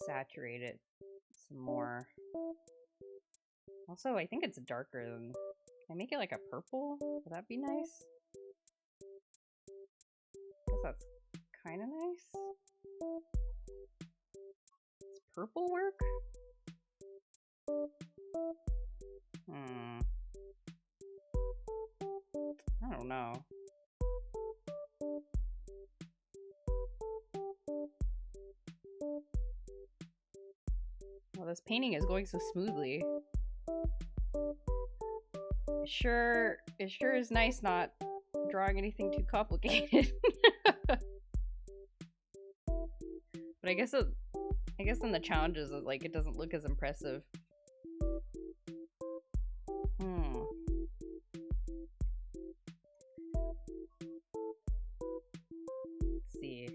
saturate it some more. Also, I think it's darker than, can I make it like a purple? Would that be nice? I guess that's kind of nice. Does purple work? I don't know. Well, this painting is going so smoothly. It sure is nice not drawing anything too complicated. But I guess then the challenge is that, like, it doesn't look as impressive. Let's see.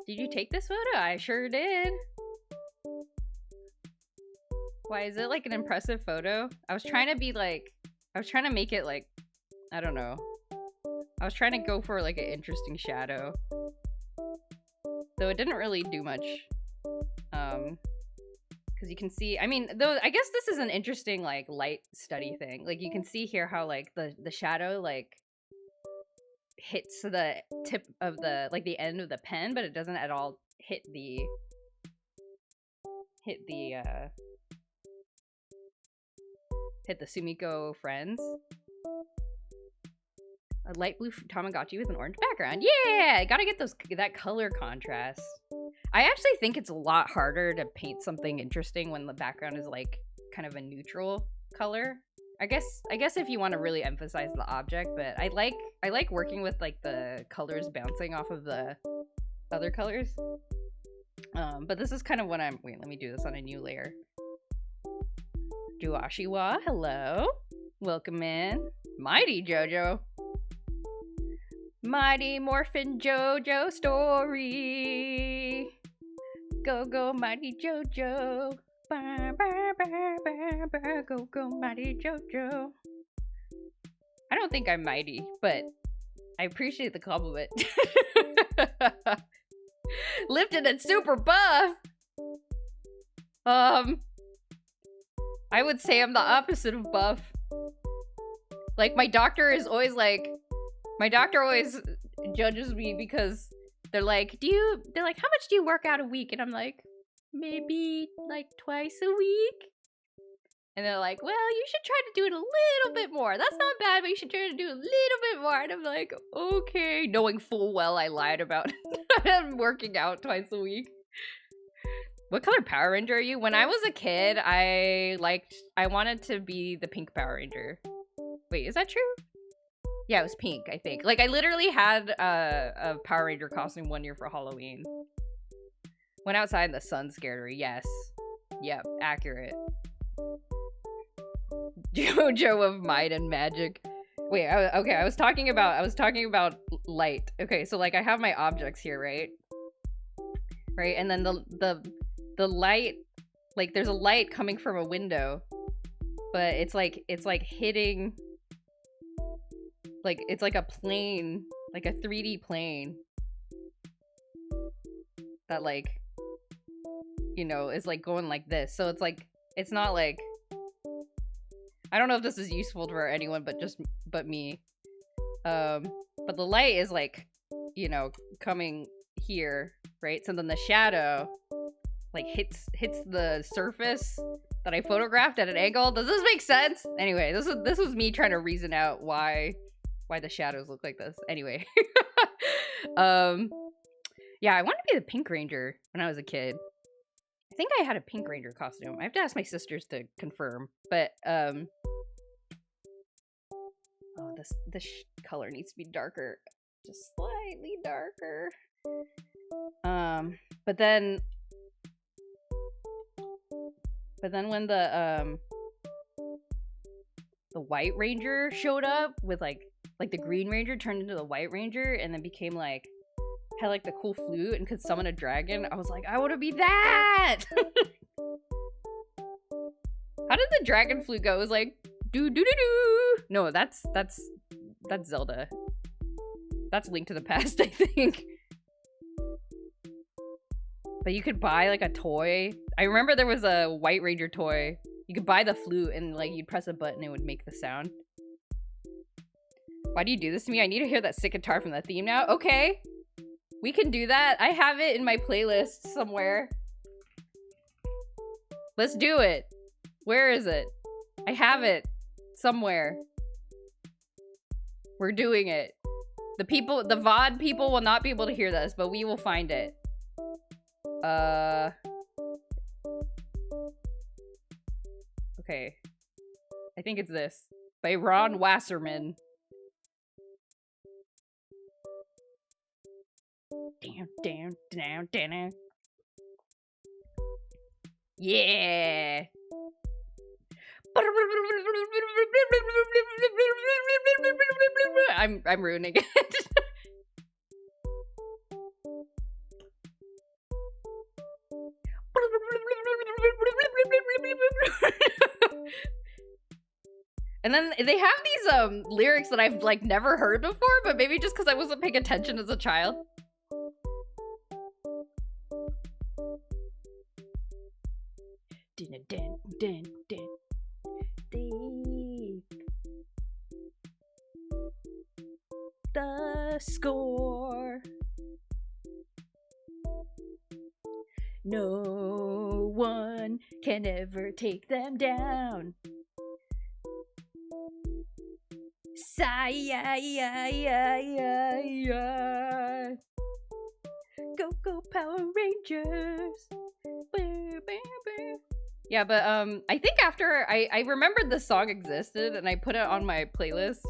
Did you take this photo? I sure did. Why is it like an impressive photo? I was trying to make it like, I don't know. I was trying to go for like an interesting shadow. Though it didn't really do much. Because you can see, I mean, though I guess this is an interesting like light study thing. Like you can see here how like the shadow like hits the tip of the, like the end of the pen, but it doesn't at all hit the Sumikko Friends. A light blue tamagotchi with an orange background. Yeah, gotta get that color contrast. I actually think it's a lot harder to paint something interesting when the background is like kind of a neutral color. I guess if you want to really emphasize the object, but I like working with like the colors bouncing off of the other colors. But this is kind of what wait, let me do this on a new layer. Juashiwa, hello. Welcome in. Mighty Jojo. Mighty Morphin Jojo story. Go, go, Mighty Jojo. Bah, bah, bah, bah, bah. Go, go, Mighty Jojo. I don't think I'm mighty, but I appreciate the compliment. Lifted and super buff. I would say I'm the opposite of buff. Like, my doctor is always like, my doctor always judges me because they're like, how much do you work out a week? And I'm like, maybe like twice a week. And they're like, well, you should try to do it a little bit more. That's not bad, but you should try to do a little bit more. And I'm like, okay, knowing full well I lied about working out twice a week. What color Power Ranger are you? When I was a kid, I wanted to be the pink Power Ranger. Wait, is that true? Yeah, it was pink, I think. Like, I literally had a Power Ranger costume one year for Halloween. Went outside and the sun scared her. Yes. Yep, accurate. Jojo of Might and Magic. Wait, okay, I was talking about light. Okay, so like I have my objects here, right? Right, and then the light, like there's a light coming from a window, but it's like hitting, like it's like a plane, like a 3D plane that, like, you know, is like going like this. So it's like, it's not like, I don't know if this is useful for anyone but me. But the light is like, you know, coming here, right? So then the shadow like hits the surface that I photographed at an angle. Does this make sense? Anyway, this was me trying to reason out why the shadows look like this. Anyway. Yeah, I wanted to be the Pink Ranger when I was a kid. I think I had a Pink Ranger costume. I have to ask my sisters to confirm, but oh, this color needs to be darker, just slightly darker. But then when the White Ranger showed up with like the Green Ranger turned into the White Ranger and then became like, had like the cool flute and could summon a dragon, I was like, I want to be that. How did the dragon flute go? It was like do do do do. No, that's Zelda. That's Link to the Past, I think. But you could buy like a toy. I remember there was a White Ranger toy. You could buy the flute and like you'd press a button and it would make the sound. Why do you do this to me? I need to hear that sick guitar from the theme now. Okay. We can do that. I have it in my playlist somewhere. Let's do it. Where is it? I have it somewhere. We're doing it. The VOD people will not be able to hear this, but we will find it. Okay. I think it's this. By Ron Wasserman. Damn. Yeah. I'm ruining it. And then they have these lyrics that I've like never heard before, but maybe just because I wasn't paying attention as a child. The score. No one can ever take them down. Go Power Rangers. Yeah, but I think after I remembered the song existed and I put it on my playlist.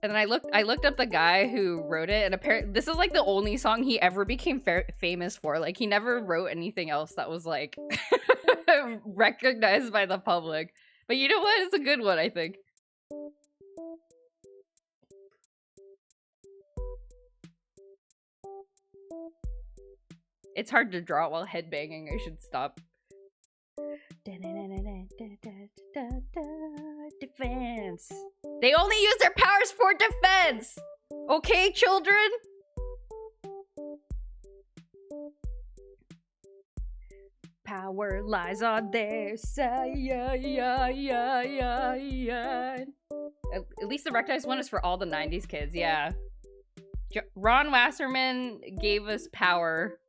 And then I looked up the guy who wrote it, and apparently this is like the only song he ever became famous for. Like, he never wrote anything else that was like recognized by the public. But you know what? It's a good one, I think. It's hard to draw while headbanging. I should stop. Defense. They only use their powers for defense. Okay, children? Power lies on their side. At least the recognized one is for all the 90s kids, yeah. Ron Wasserman gave us power.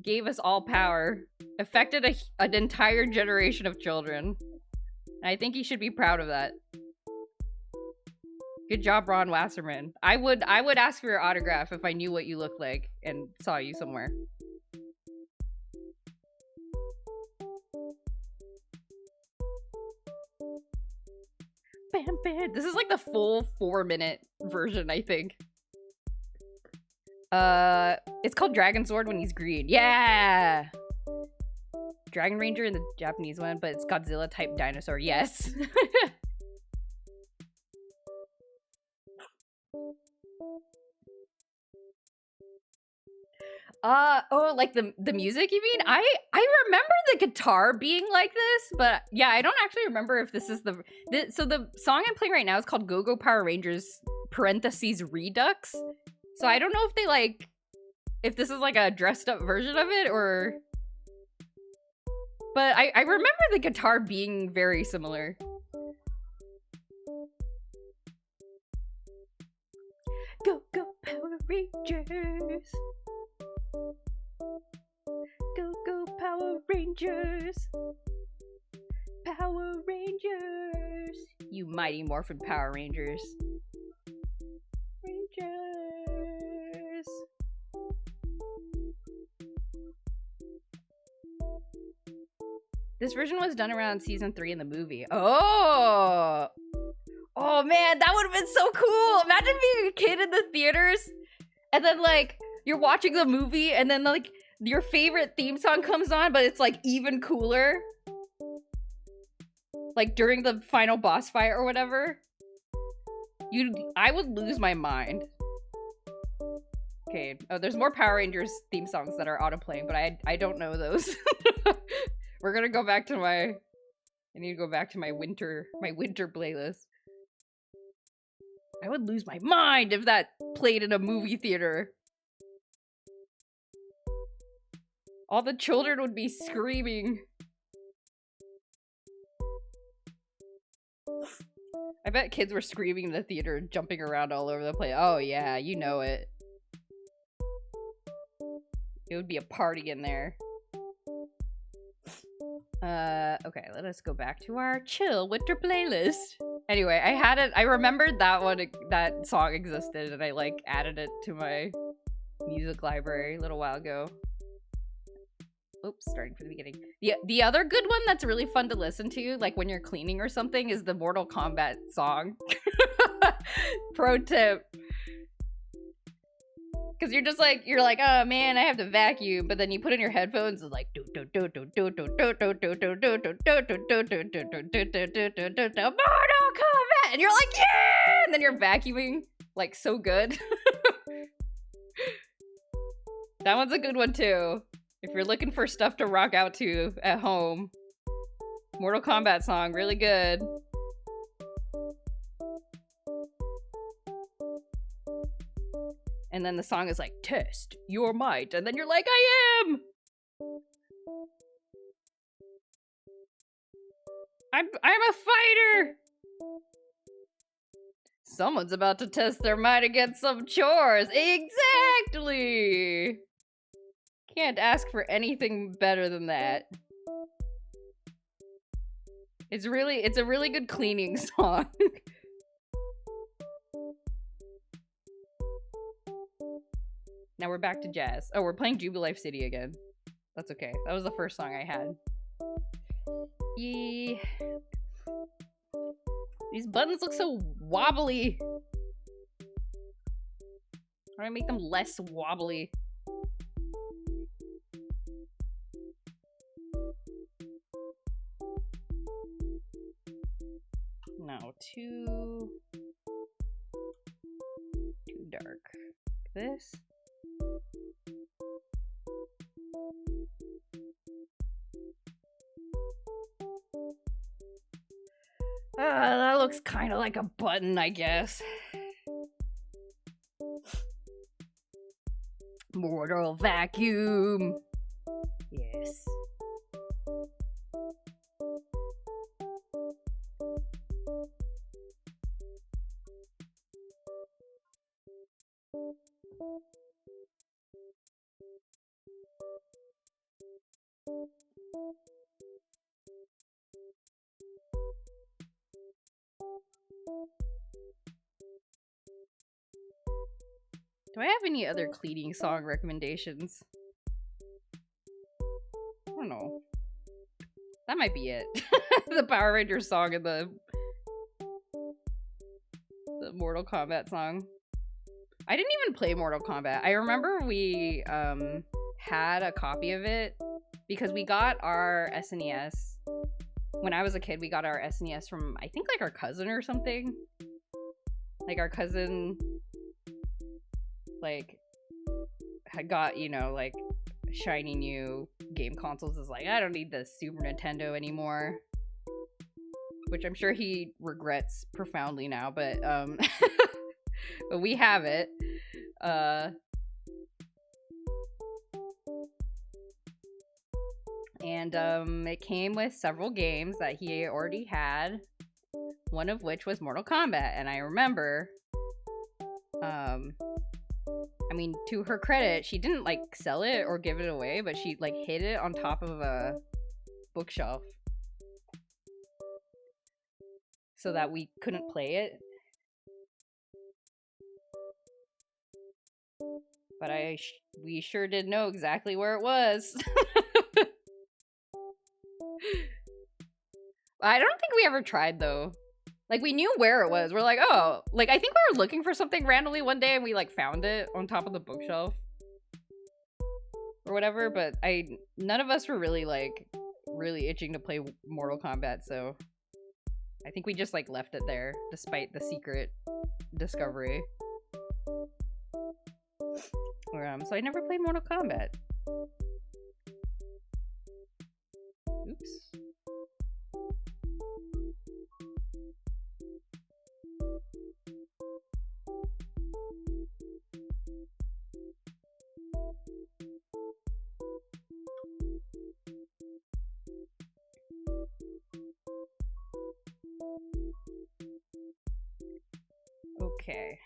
Gave us all power. Affected an entire generation of children. And I think he should be proud of that. Good job, Ron Wasserman. I would ask for your autograph if I knew what you looked like and saw you somewhere. Bam, bam. This is like the full 4-minute version, I think. It's called Dragon Sword when he's green. Yeah! Dragon Ranger in the Japanese one, but it's Godzilla type dinosaur. Yes. Oh, like the music, you mean? I remember the guitar being like this, but yeah, I don't actually remember if this is so the song I'm playing right now is called Go Go Power Rangers parentheses Redux. So I don't know if they like, if this is like a dressed up version of it or, but I remember the guitar being very similar. Go Go Power Rangers. Go Go Power Rangers. Power Rangers. You Mighty Morphin Power Rangers. Rangers. This version was done around season 3 in the movie. Oh! Oh man, that would have been so cool! Imagine being a kid in the theaters, and then like, you're watching the movie, and then like, your favorite theme song comes on, but it's like even cooler. Like during the final boss fight or whatever. I would lose my mind. Okay, oh, there's more Power Rangers theme songs that are auto-playing, but I don't know those. We're gonna go back to I need to go back to my winter playlist. I would lose my mind if that played in a movie theater. All the children would be screaming. I bet kids were screaming in the theater, jumping around all over the place. Oh yeah, you know it. It would be a party in there. Okay, let us go back to our chill winter playlist. Anyway, I remembered that song existed, and I like added it to my music library a little while ago. Oops, starting from the beginning. The other good one that's really fun to listen to, like when you're cleaning or something, is the Mortal Kombat song. Pro tip. Because you're like, oh man, I have to vacuum, but then you put in your headphones and like Mortal Kombat, and you're like, yeah, and then you're vacuuming like so good. That one's a good one too. If you're looking for stuff to rock out to at home, Mortal Kombat song, really good. And then the song is like, test your might. And then you're like, I am! I'm a fighter! Someone's about to test their might against some chores. Exactly! Can't ask for anything better than that. It's a really good cleaning song. Now we're back to jazz. Oh, we're playing Jubilife City again. That's okay. That was the first song I had. These buttons look so wobbly. How do I make them less wobbly? No, too dark. This. That looks kind of like a button, I guess. Mortal vacuum. Yes. Do I have any other cleaning song recommendations? I don't know. That might be it. The Power Rangers song and the Mortal Kombat song. I didn't even play Mortal Kombat. I remember we had a copy of it because we got our SNES. When I was a kid, we got our SNES from, I think, like our cousin or something. Like our cousin, like, had got, you know, like, shiny new game consoles. Is like, I don't need the Super Nintendo anymore. Which I'm sure he regrets profoundly now, but but we have it. And it came with several games that he already had, one of which was Mortal Kombat. And I remember, I mean, to her credit, she didn't like sell it or give it away, but she like hid it on top of a bookshelf so that we couldn't play it. But we sure did know exactly where it was. I don't think we ever tried, though. Like, we knew where it was. We're like, oh, like, I think we were looking for something randomly one day and we, like, found it on top of the bookshelf. Or whatever, but none of us were really, like, really itching to play Mortal Kombat, so I think we just, like, left it there, despite the secret discovery. So I never played Mortal Kombat. Oops. Okay.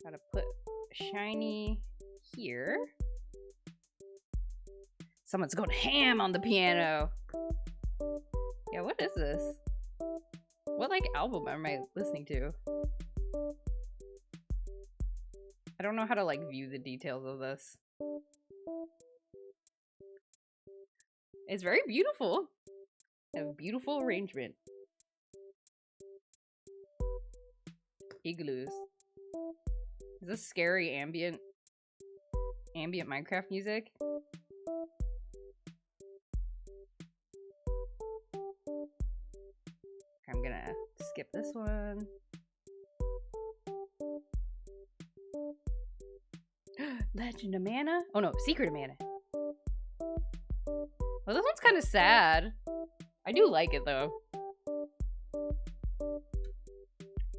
Gotta put shiny here. Someone's going ham on the piano. Yeah, what is this? What, like, album am I listening to? I don't know how to, like, view the details of this. It's very beautiful. A beautiful arrangement. Igloos. Is this scary ambient Minecraft music? I'm gonna skip this one. Legend of Mana? Oh no, Secret of Mana. Well, this one's kind of sad. I do like it though.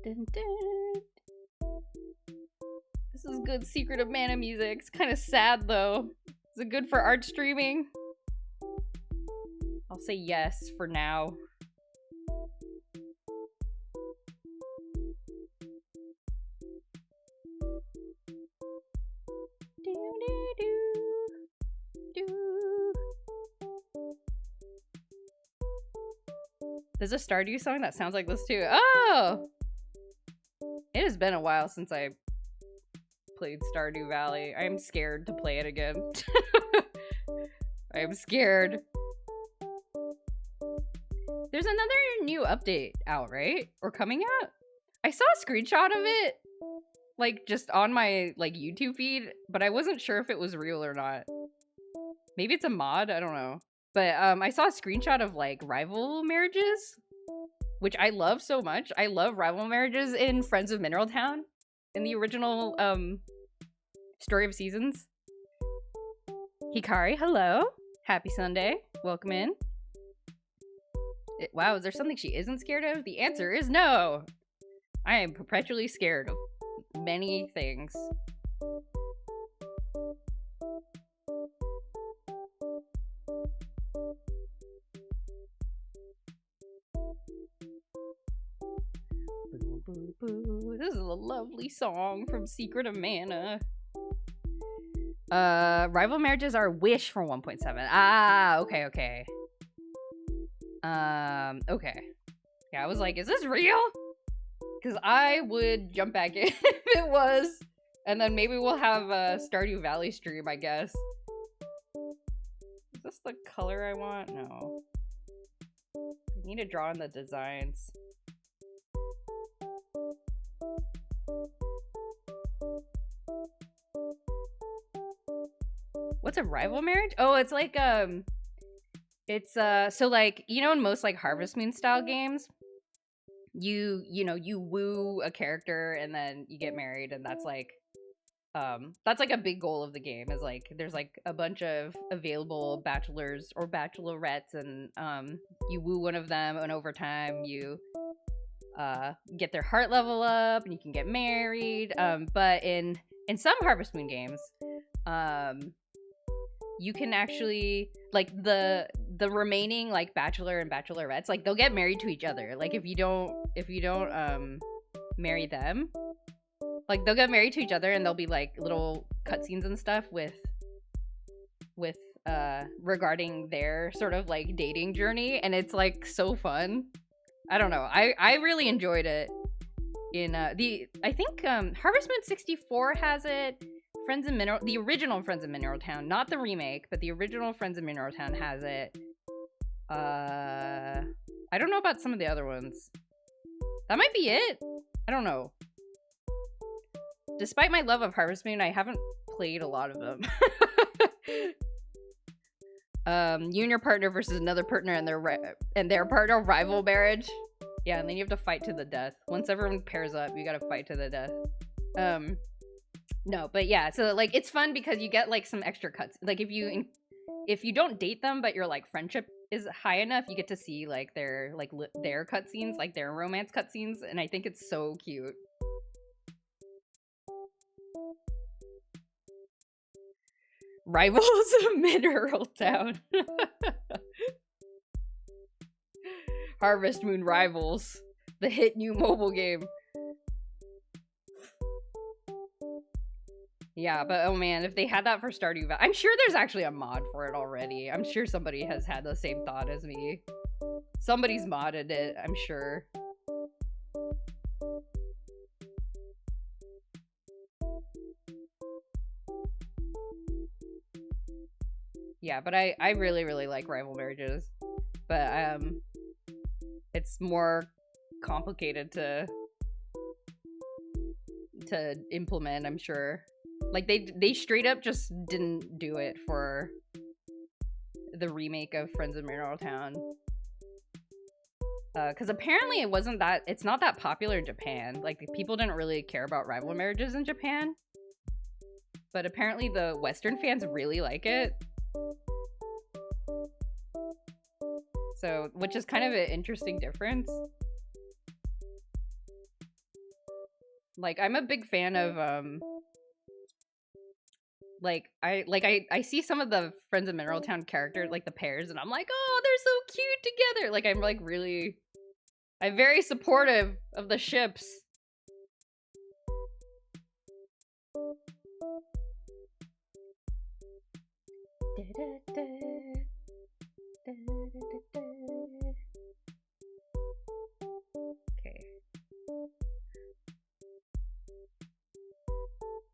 Dun, dun. This is good Secret of Mana music. It's kind of sad though. Is it good for art streaming? I'll say yes for now. There's a Stardew song that sounds like this too. Oh! It has been a while since I played Stardew Valley. I'm scared to play it again. I'm scared. There's another new update out, right? Or coming out? I saw a screenshot of it, like, just on my, like, YouTube feed, but I wasn't sure if it was real or not. Maybe it's a mod? I don't know. But, I saw a screenshot of, like, rival marriages, which I love so much. I love rival marriages in Friends of Mineral Town, in the original, Story of Seasons. Hikari, hello. Happy Sunday. Welcome in. Wow, is there something she isn't scared of? The answer is no. I am perpetually scared of many things. Boo, boo, boo. This is a lovely song from Secret of Mana. Rival marriages are wish for 1.7. Ah, okay. Okay. Yeah, I was like, is this real? Because I would jump back in if it was. And then maybe we'll have a Stardew Valley stream, I guess. Is this the color I want? No. I need to draw on the designs. What's a rival marriage? Oh, it's like, it's, so like, you know, in most like Harvest Moon style games, you woo a character and then you get married, and that's like a big goal of the game, is like, there's like a bunch of available bachelors or bachelorettes, and you woo one of them, and over time you get their heart level up and you can get married. But in some Harvest Moon games, you can actually, like, the remaining like bachelor and bachelorettes, like, they'll get married to each other. Like, if you don't marry them, like, they'll get married to each other, and there'll be like little cutscenes and stuff with regarding their sort of like dating journey, and it's like so fun. I don't know. I really enjoyed it. In I think Harvest Moon 64 has it. The original Friends of Mineral Town, not the remake, but the original Friends of Mineral Town has it. I don't know about some of the other ones. That might be it. I don't know. Despite my love of Harvest Moon, I haven't played a lot of them. You and your partner versus another partner and their partner, rival marriage. Yeah, and then you have to fight to the death. Once everyone pairs up, you gotta fight to the death. No, but yeah, so like, it's fun because you get like some extra cuts. Like, if you don't date them, but your like friendship is high enough, you get to see like their cutscenes, like their romance cutscenes, and I think it's so cute. Rivals of Mineral Town. Harvest Moon Rivals, the hit new mobile game. Yeah, but oh man, if they had that for Stardew Valley, I'm sure there's actually a mod for it already. I'm sure somebody has had the same thought as me. Somebody's modded it, I'm sure. Yeah, but I really, really like rival marriages. But it's more complicated to implement, I'm sure. Like, they straight up just didn't do it for the remake of Friends of Mineral Town. Because apparently it's not that popular in Japan. Like, people didn't really care about rival marriages in Japan. But apparently the Western fans really like it. So, which is kind of an interesting difference. Like, I'm a big fan of, I see some of the Friends of Mineral Town characters, like the pairs, and I'm like, oh, they're so cute together. Like, I'm very supportive of the ships. Okay.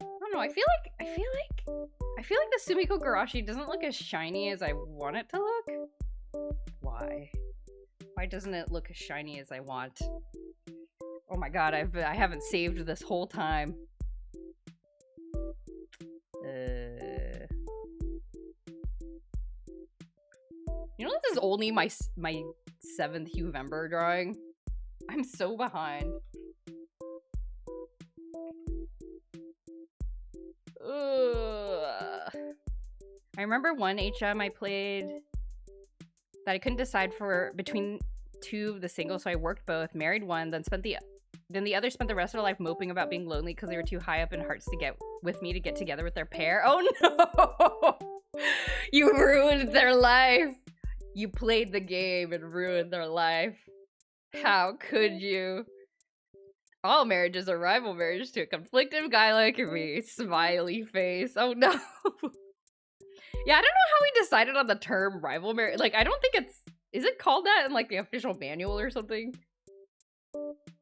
I don't know, I feel like the Sumikko Gurashi doesn't look as shiny as I want it to look. Why? Why doesn't it look as shiny as I want? Oh my god, I haven't saved this whole time. You know, this is only my 7th Huevember drawing. I'm so behind. Ugh. I remember one HM I played that I couldn't decide between two of the singles, so I worked both, married one, then the other spent the rest of their life moping about being lonely because they were too high up in hearts to get with me to get together with their pair. Oh no! You ruined their life! You played the game and ruined their life. How could you? All marriages are rival marriages to a conflicted guy like me. Smiley face. Oh no. Yeah, I don't know how we decided on the term rival marriage. Like, I don't think is it called that in like the official manual or something?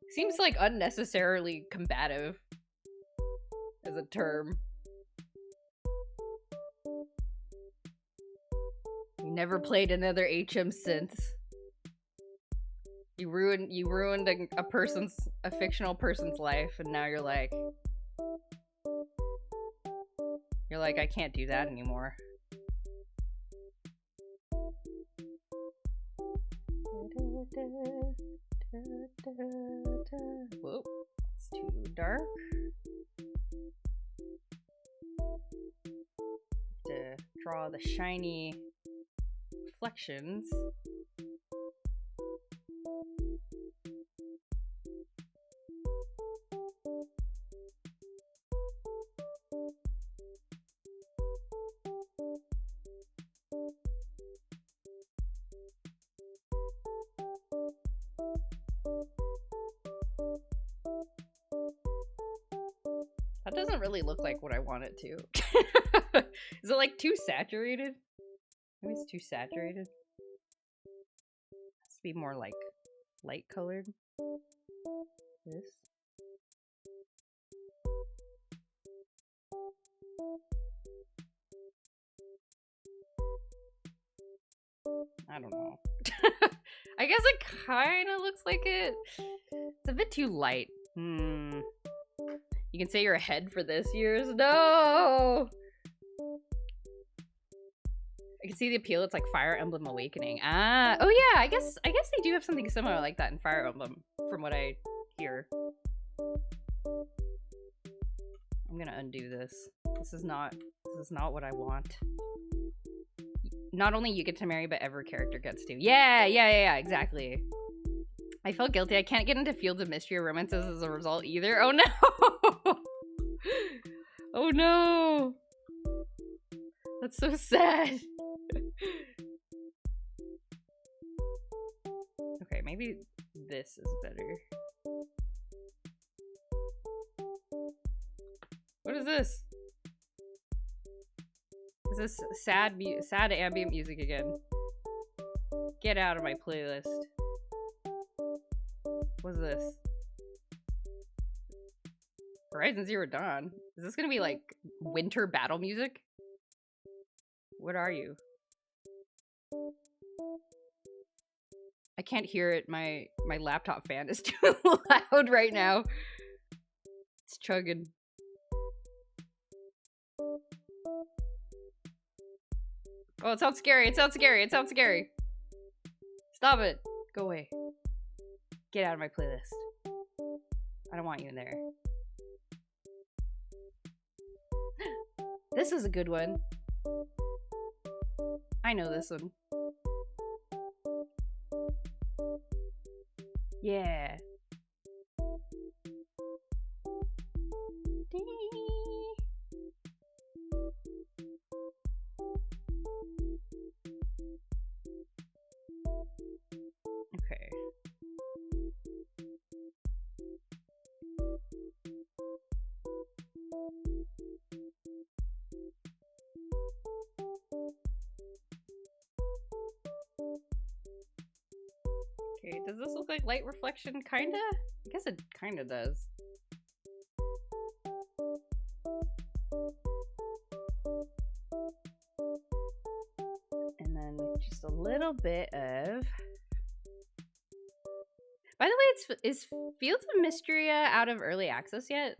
Seems like unnecessarily combative as a term. You never played another HM since. You ruined a fictional person's life, and now you're like, I can't do that anymore. Whoa, it's too dark. To draw the shiny reflections. That doesn't really look like what I want it to. Is it like too saturated? Maybe it's too saturated. It has to be more like light colored. This. I don't know. I guess it kind of looks like it. It's a bit too light. You can say you're ahead for this year's. No! I can see the appeal. It's like Fire Emblem Awakening. Ah, oh yeah, I guess they do have something similar like that in Fire Emblem, from what I hear. I'm gonna undo this. This is not what I want. Not only you get to marry, but every character gets to. Yeah, exactly. I felt guilty. I can't get into Fields of Mystery or Romances as a result either. Oh no! Oh no! That's so sad. Okay, maybe this is better. What is this? Is this sad ambient music again? Get out of my playlist. What's this? Horizon Zero Dawn? Is this gonna be like winter battle music? What are you? I can't hear it. My laptop fan is too loud right now. It's chugging. Oh, it sounds scary. It sounds scary. It sounds scary. Stop it. Go away. Get out of my playlist. I don't want you in there. This is a good one. I know this one. Yeah. Okay. Okay, does this look like light reflection? Kinda? I guess it kinda does. And then with just a little bit of By the way, is Fields of Mysteria out of early access yet?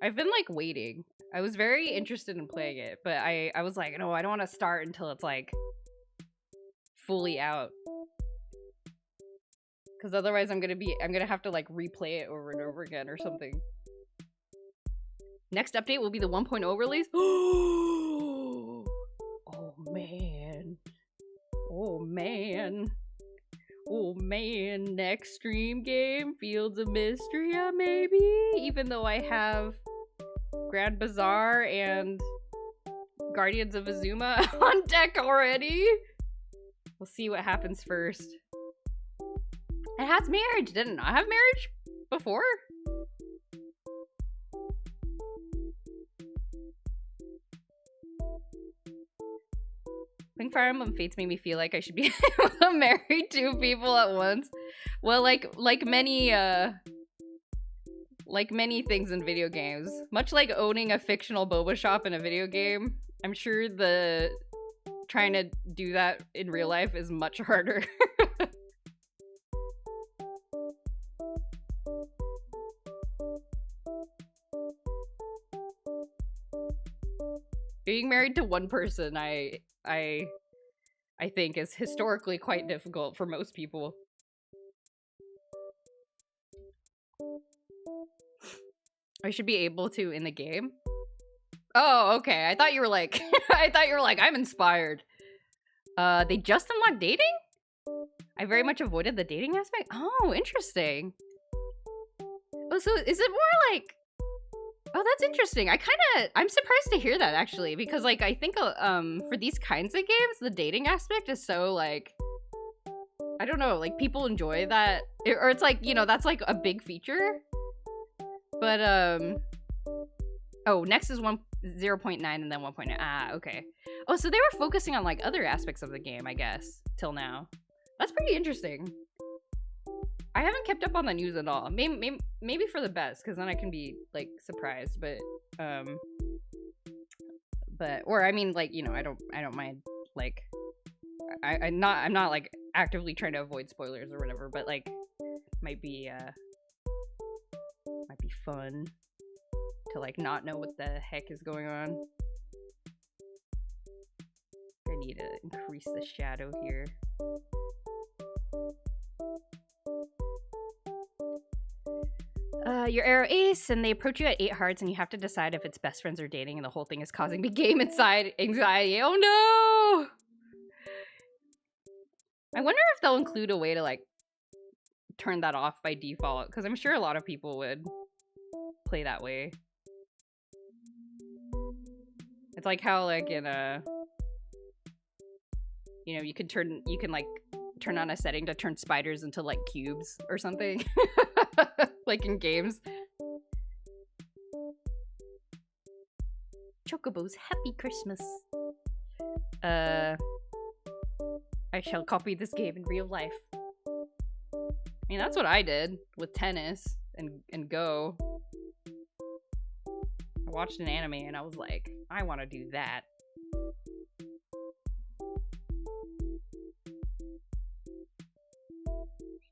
I've been like waiting. I was very interested in playing it, but I was like, no, I don't want to start until it's like fully out. Because otherwise I'm gonna have to like replay it over and over again or something. Next update will be the 1.0 release. Oh man. Oh man. Oh man. Next stream game, Fields of Mysteria, maybe? Even though I have Grand Bazaar and Guardians of Azuma on deck already. We'll see what happens first. It has marriage, didn't I have marriage before? I think Fire Emblem Fates made me feel like I should be able to marry two people at once. Well, like many things in video games, much like owning a fictional boba shop in a video game, I'm sure trying to do that in real life is much harder. Being married to one person, I think is historically quite difficult for most people. I should be able to in the game. Oh, okay. I thought you were like, I'm inspired. They just unlocked dating? I very much avoided the dating aspect. Oh, interesting. Oh, so is it more like? Oh, that's interesting. I'm surprised to hear that actually, because like I think for these kinds of games, the dating aspect is so like, I don't know, like people enjoy that, or it's like, you know, that's like a big feature. But oh, next is 0.9 and then 1.9. Ah, okay. Oh, so they were focusing on like other aspects of the game, I guess, till now. That's pretty interesting. I haven't kept up on the news at all. Maybe for the best, because then I can be like surprised. But or I mean, like, you know, I don't mind. Like, I'm not like actively trying to avoid spoilers or whatever. But like, might be fun to like not know what the heck is going on. I need to increase the shadow here. You're arrow ace, and they approach you at 8 hearts, and you have to decide if it's best friends or dating, and the whole thing is causing me game inside anxiety. Oh no! I wonder if they'll include a way to like turn that off by default, because I'm sure a lot of people would play that way. It's like how like in you know, you can like turn on a setting to turn spiders into like cubes or something. Like in games. Chocobos, happy Christmas. I shall copy this game in real life. I mean, that's what I did with tennis and Go. I watched an anime and I was like, I want to do that.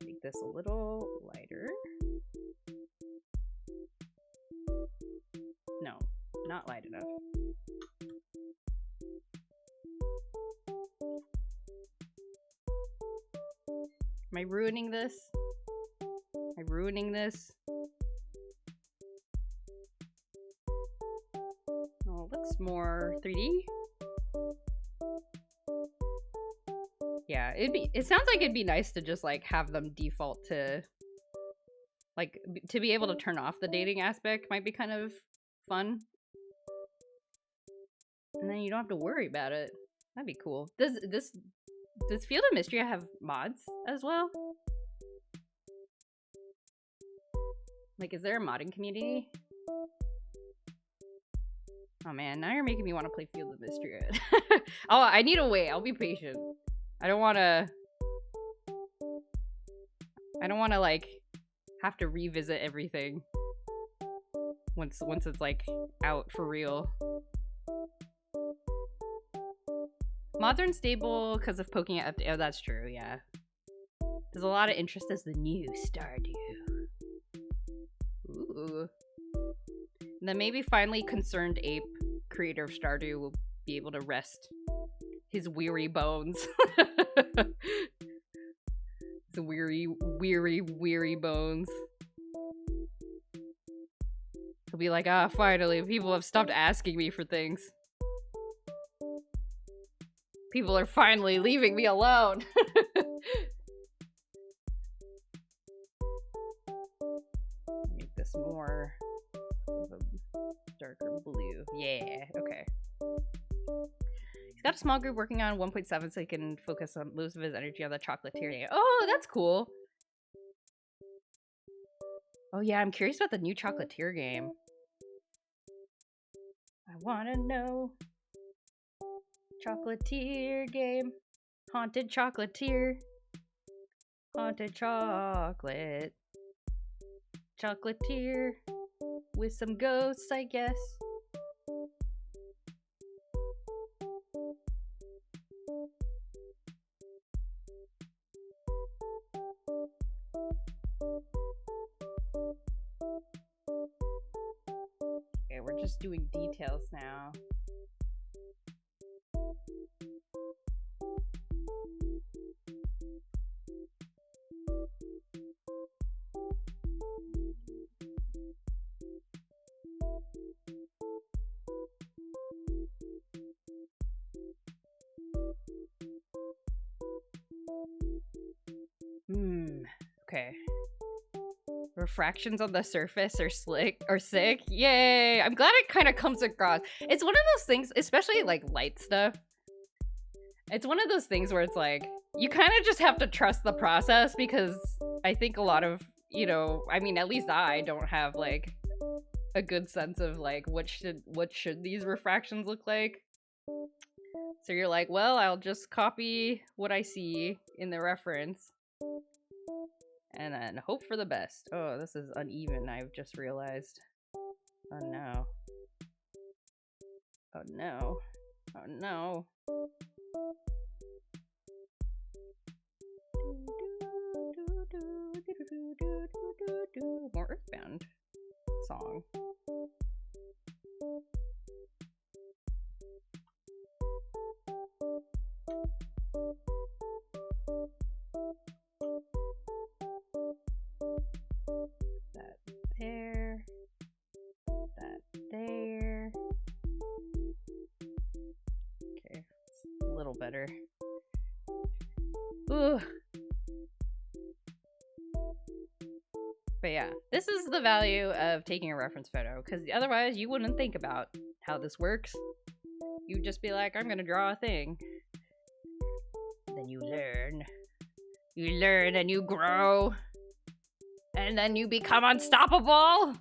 Make this a little lighter. No, not light enough. Am I ruining this? Am I ruining this? Oh, it looks more 3D. Yeah, it sounds like it'd be nice to just like have them default to like to be able to turn off the dating aspect might be kind of fun. And then you don't have to worry about it. That'd be cool. Does Field of Mystery have mods as well? Like, is there a modding community? Oh man, now you're making me want to play Field of Mystery. Oh, I need to wait. I'll be patient. I don't want to like have to revisit everything once it's like out for real. Mods are unstable because of poking it up. Oh, that's true. Yeah, There's a lot of interest as the new Stardew. Ooh. And then maybe finally Concerned Ape, creator of Stardew, will be able to rest his weary bones. His weary bones. He'll be like, ah, finally, people have stopped asking me for things. People are finally leaving me alone. Make this more of a darker blue. Yeah, okay. He's got a small group working on 1.7 so he can focus on most of his energy on the chocolatier game. Oh, that's cool. Oh yeah, I'm curious about the new chocolatier game. I wanna know. Chocolatier game. Haunted chocolatier. Haunted chocolate. Chocolatier. With some ghosts, I guess. Okay, we're just doing details now. Okay. Refractions on the surface are sick. Yay! I'm glad it kind of comes across. It's one of those things, especially like light stuff. It's one of those things where it's like, you kind of just have to trust the process, because I think a lot of, you know, I mean, at least I don't have like a good sense of like what should these refractions look like. So you're like, well, I'll just copy what I see in the reference and then hope for the best. Oh, this is uneven, I've just realized. Oh no. Oh no. Oh no. More Earthbound song. That there. That there. Okay, a little better. Ooh. But yeah, this is the value of taking a reference photo, because otherwise you wouldn't think about how this works. You'd just be like, I'm gonna draw a thing. Then you learn. You learn and you grow. And then you become unstoppable!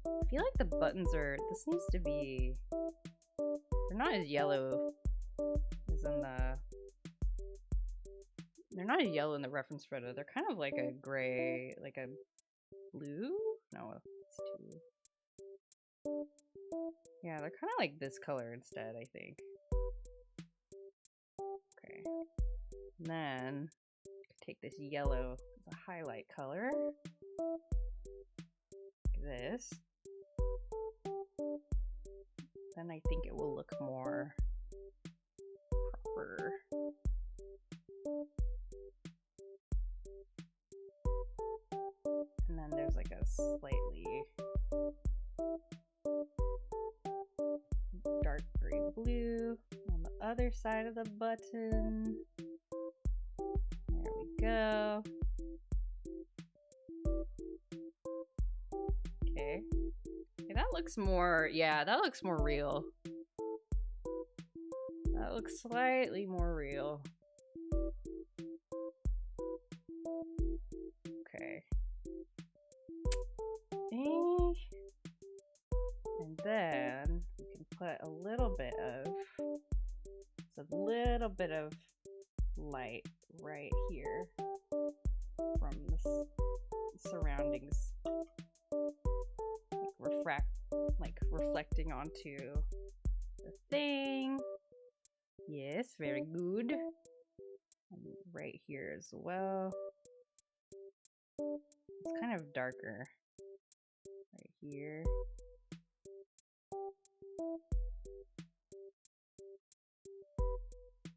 I feel like the buttons are... This needs to be... They're not as yellow as in the... They're not as yellow in the reference photo. They're kind of like a gray... Like a blue? No, it's too... Yeah, they're kind of like this color instead, I think. Okay. And then... take this yellow as a highlight color. Like this. Then I think it will look more proper. And then there's like a slightly dark gray blue on the other side of the button. There we go. Okay. Okay, that looks more, yeah, that looks more real. That looks slightly more real. Okay. And then we can put a little bit of light right here from the surroundings, like reflecting onto the thing. Yes, very good. And right here as well. It's kind of darker. Right here.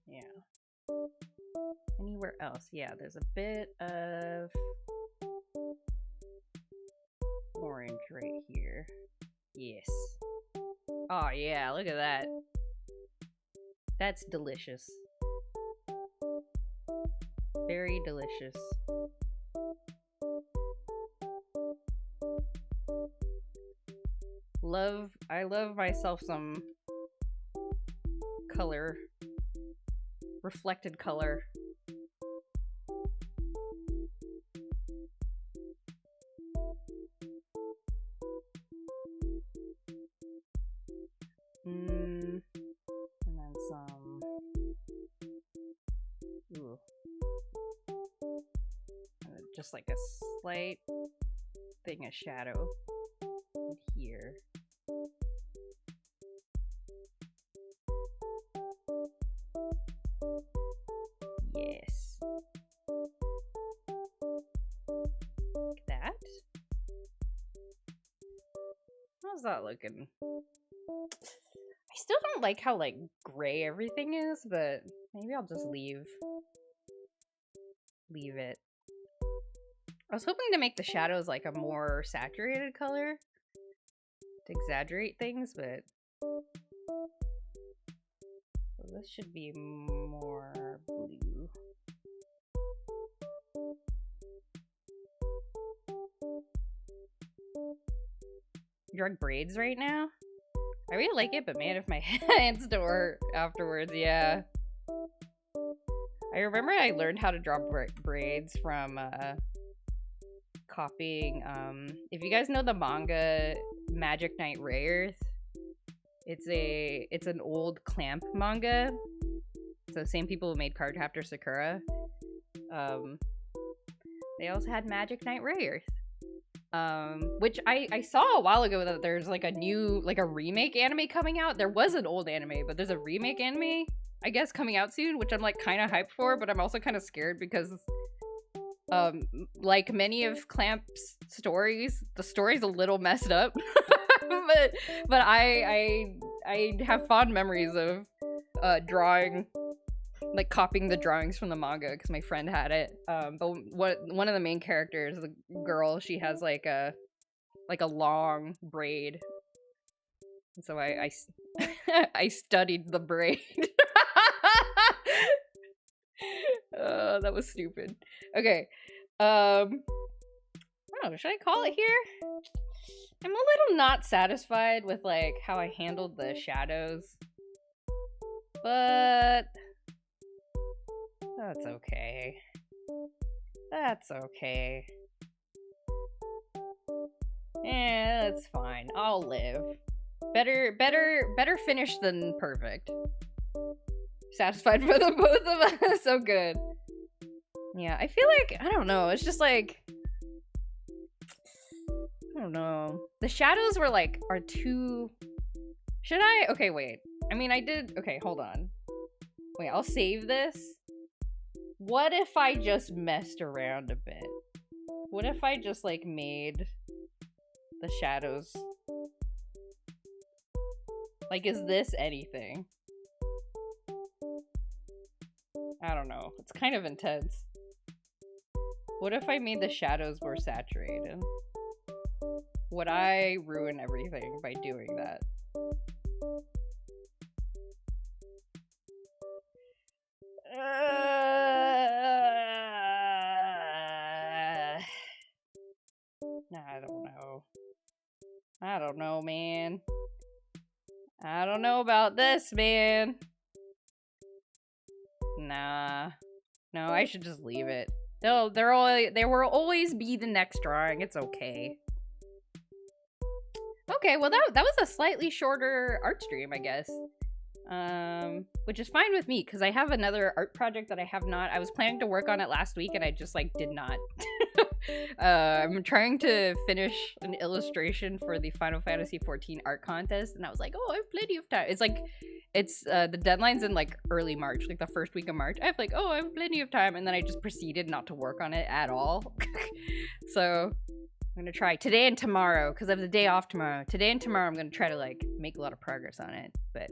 Yeah. Anywhere else? Yeah, there's a bit of orange right here. Yes. Oh yeah, look at that. That's delicious. Very delicious. I love myself some color. Reflected color. And then some. Ooh. Just like a slight thing of shadow here. Yes. Like that. How's that looking? I still don't like how like gray everything is, but maybe I'll just leave it. I was hoping to make the shadows like a more saturated color to exaggerate things, but so this should be more blue. Drug braids right now? I really like it, but man, if my hands don't work afterwards, yeah. I remember I learned how to draw braids from copying, if you guys know the manga Magic Knight Rayearth, it's an old Clamp manga. So same people who made Cardcaptor Sakura. They also had Magic Knight Rayearth. Which I saw a while ago that there's like a new, like a remake anime coming out. There was an old anime, but there's a remake anime, I guess, coming out soon, which I'm like kind of hyped for, but I'm also kind of scared because like many of Clamp's stories, the story's a little messed up. but I have fond memories of drawing, like copying the drawings from the manga because my friend had it. But one of the main characters, the girl, she has like a long braid, and so I I studied the braid. That was stupid. Okay. Oh, should I call it here? I'm a little not satisfied with like how I handled the shadows, but that's okay. That's okay. Yeah, that's fine. I'll live. Better finish than perfect. Satisfied for the both of us. So good. Yeah, I feel like, I don't know, it's just like, I don't know. The shadows were like, are too... Should I? Okay, wait. I mean, I did... Okay, hold on. Wait, I'll save this. What if I just messed around a bit? What if I just, like, made the shadows... Like, is this anything? I don't know. It's kind of intense. What if I made the shadows more saturated? Would I ruin everything by doing that? I don't know. I don't know, man. I don't know about this, man. Nah. No, I should just leave it. There will always be the next drawing. It's okay. Okay, well that was a slightly shorter art stream, I guess. Which is fine with me, because I have another art project that I have not. I was planning to work on it last week, and I just, like, did not. I'm trying to finish an illustration for the Final Fantasy 14 art contest, and I was like, oh, I have plenty of time. It's the deadline's in like early March, like the first week of March. I have like, oh, I have plenty of time, and then I just proceeded not to work on it at all. So I'm gonna try today and tomorrow, because I have the day off tomorrow. Today and tomorrow I'm gonna try to like make a lot of progress on it, but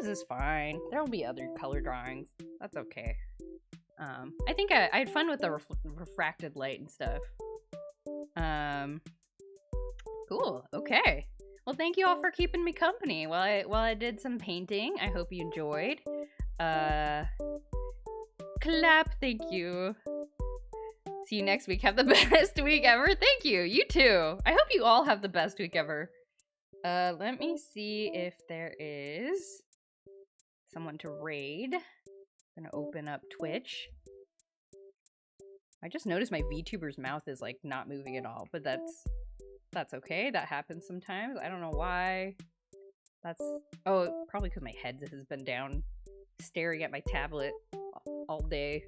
this is fine. There will be other color drawings. That's okay. I think I had fun with the refracted light and stuff. Cool. Okay. Well, thank you all for keeping me company while I did some painting. I hope you enjoyed. Clap. Thank you. See you next week. Have the best week ever. Thank you. You too. I hope you all have the best week ever. Let me see if there is someone to raid. I'm gonna open up Twitch. I just noticed my VTuber's mouth is like not moving at all, but that's okay. That happens sometimes. I don't know why. Oh, probably because my head has been down staring at my tablet all day.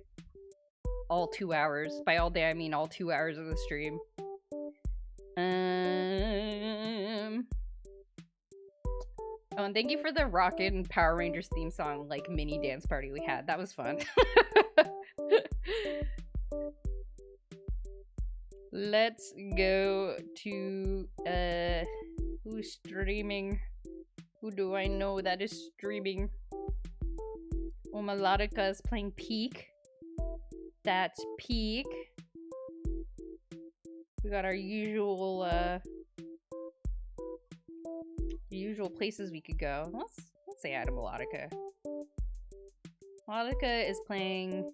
All 2 hours. By all day, I mean all 2 hours of the stream. Oh, and thank you for the Rocket and Power Rangers theme song, like, mini dance party we had. That was fun. Let's go to, who's streaming? Who do I know that is streaming? Oh, Melodica is playing Peak. That's Peak. We got our usual places we could go. Let's say hi to Melodica. Melodica is playing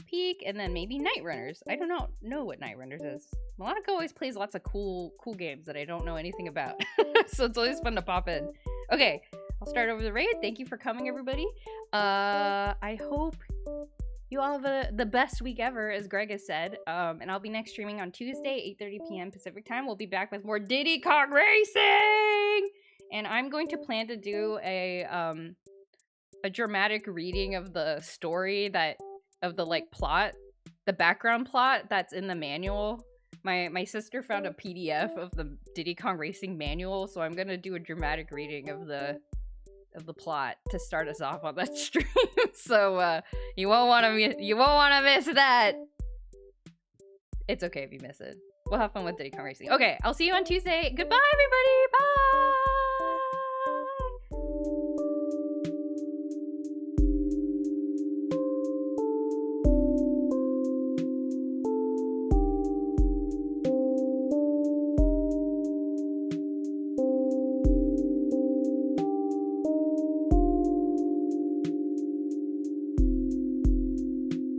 Peak and then maybe Night Runners. I don't know what Night Runners is. Melodica always plays lots of cool games that I don't know anything about. So it's always fun to pop in. Okay, I'll start over the raid. Thank you for coming, everybody. I hope you all have the best week ever, as Greg has said. And I'll be next streaming on Tuesday, 8:30 p.m. Pacific time. We'll be back with more Diddy Kong Racing! And I'm going to plan to do a dramatic reading of the story of the like plot, the background plot that's in the manual. My sister found a PDF of the Diddy Kong Racing manual, so I'm gonna do a dramatic reading of the plot to start us off on that stream. So you won't want to miss that. It's okay if you miss it. We'll have fun with Diddy Kong Racing. Okay, I'll see you on Tuesday. Goodbye, everybody.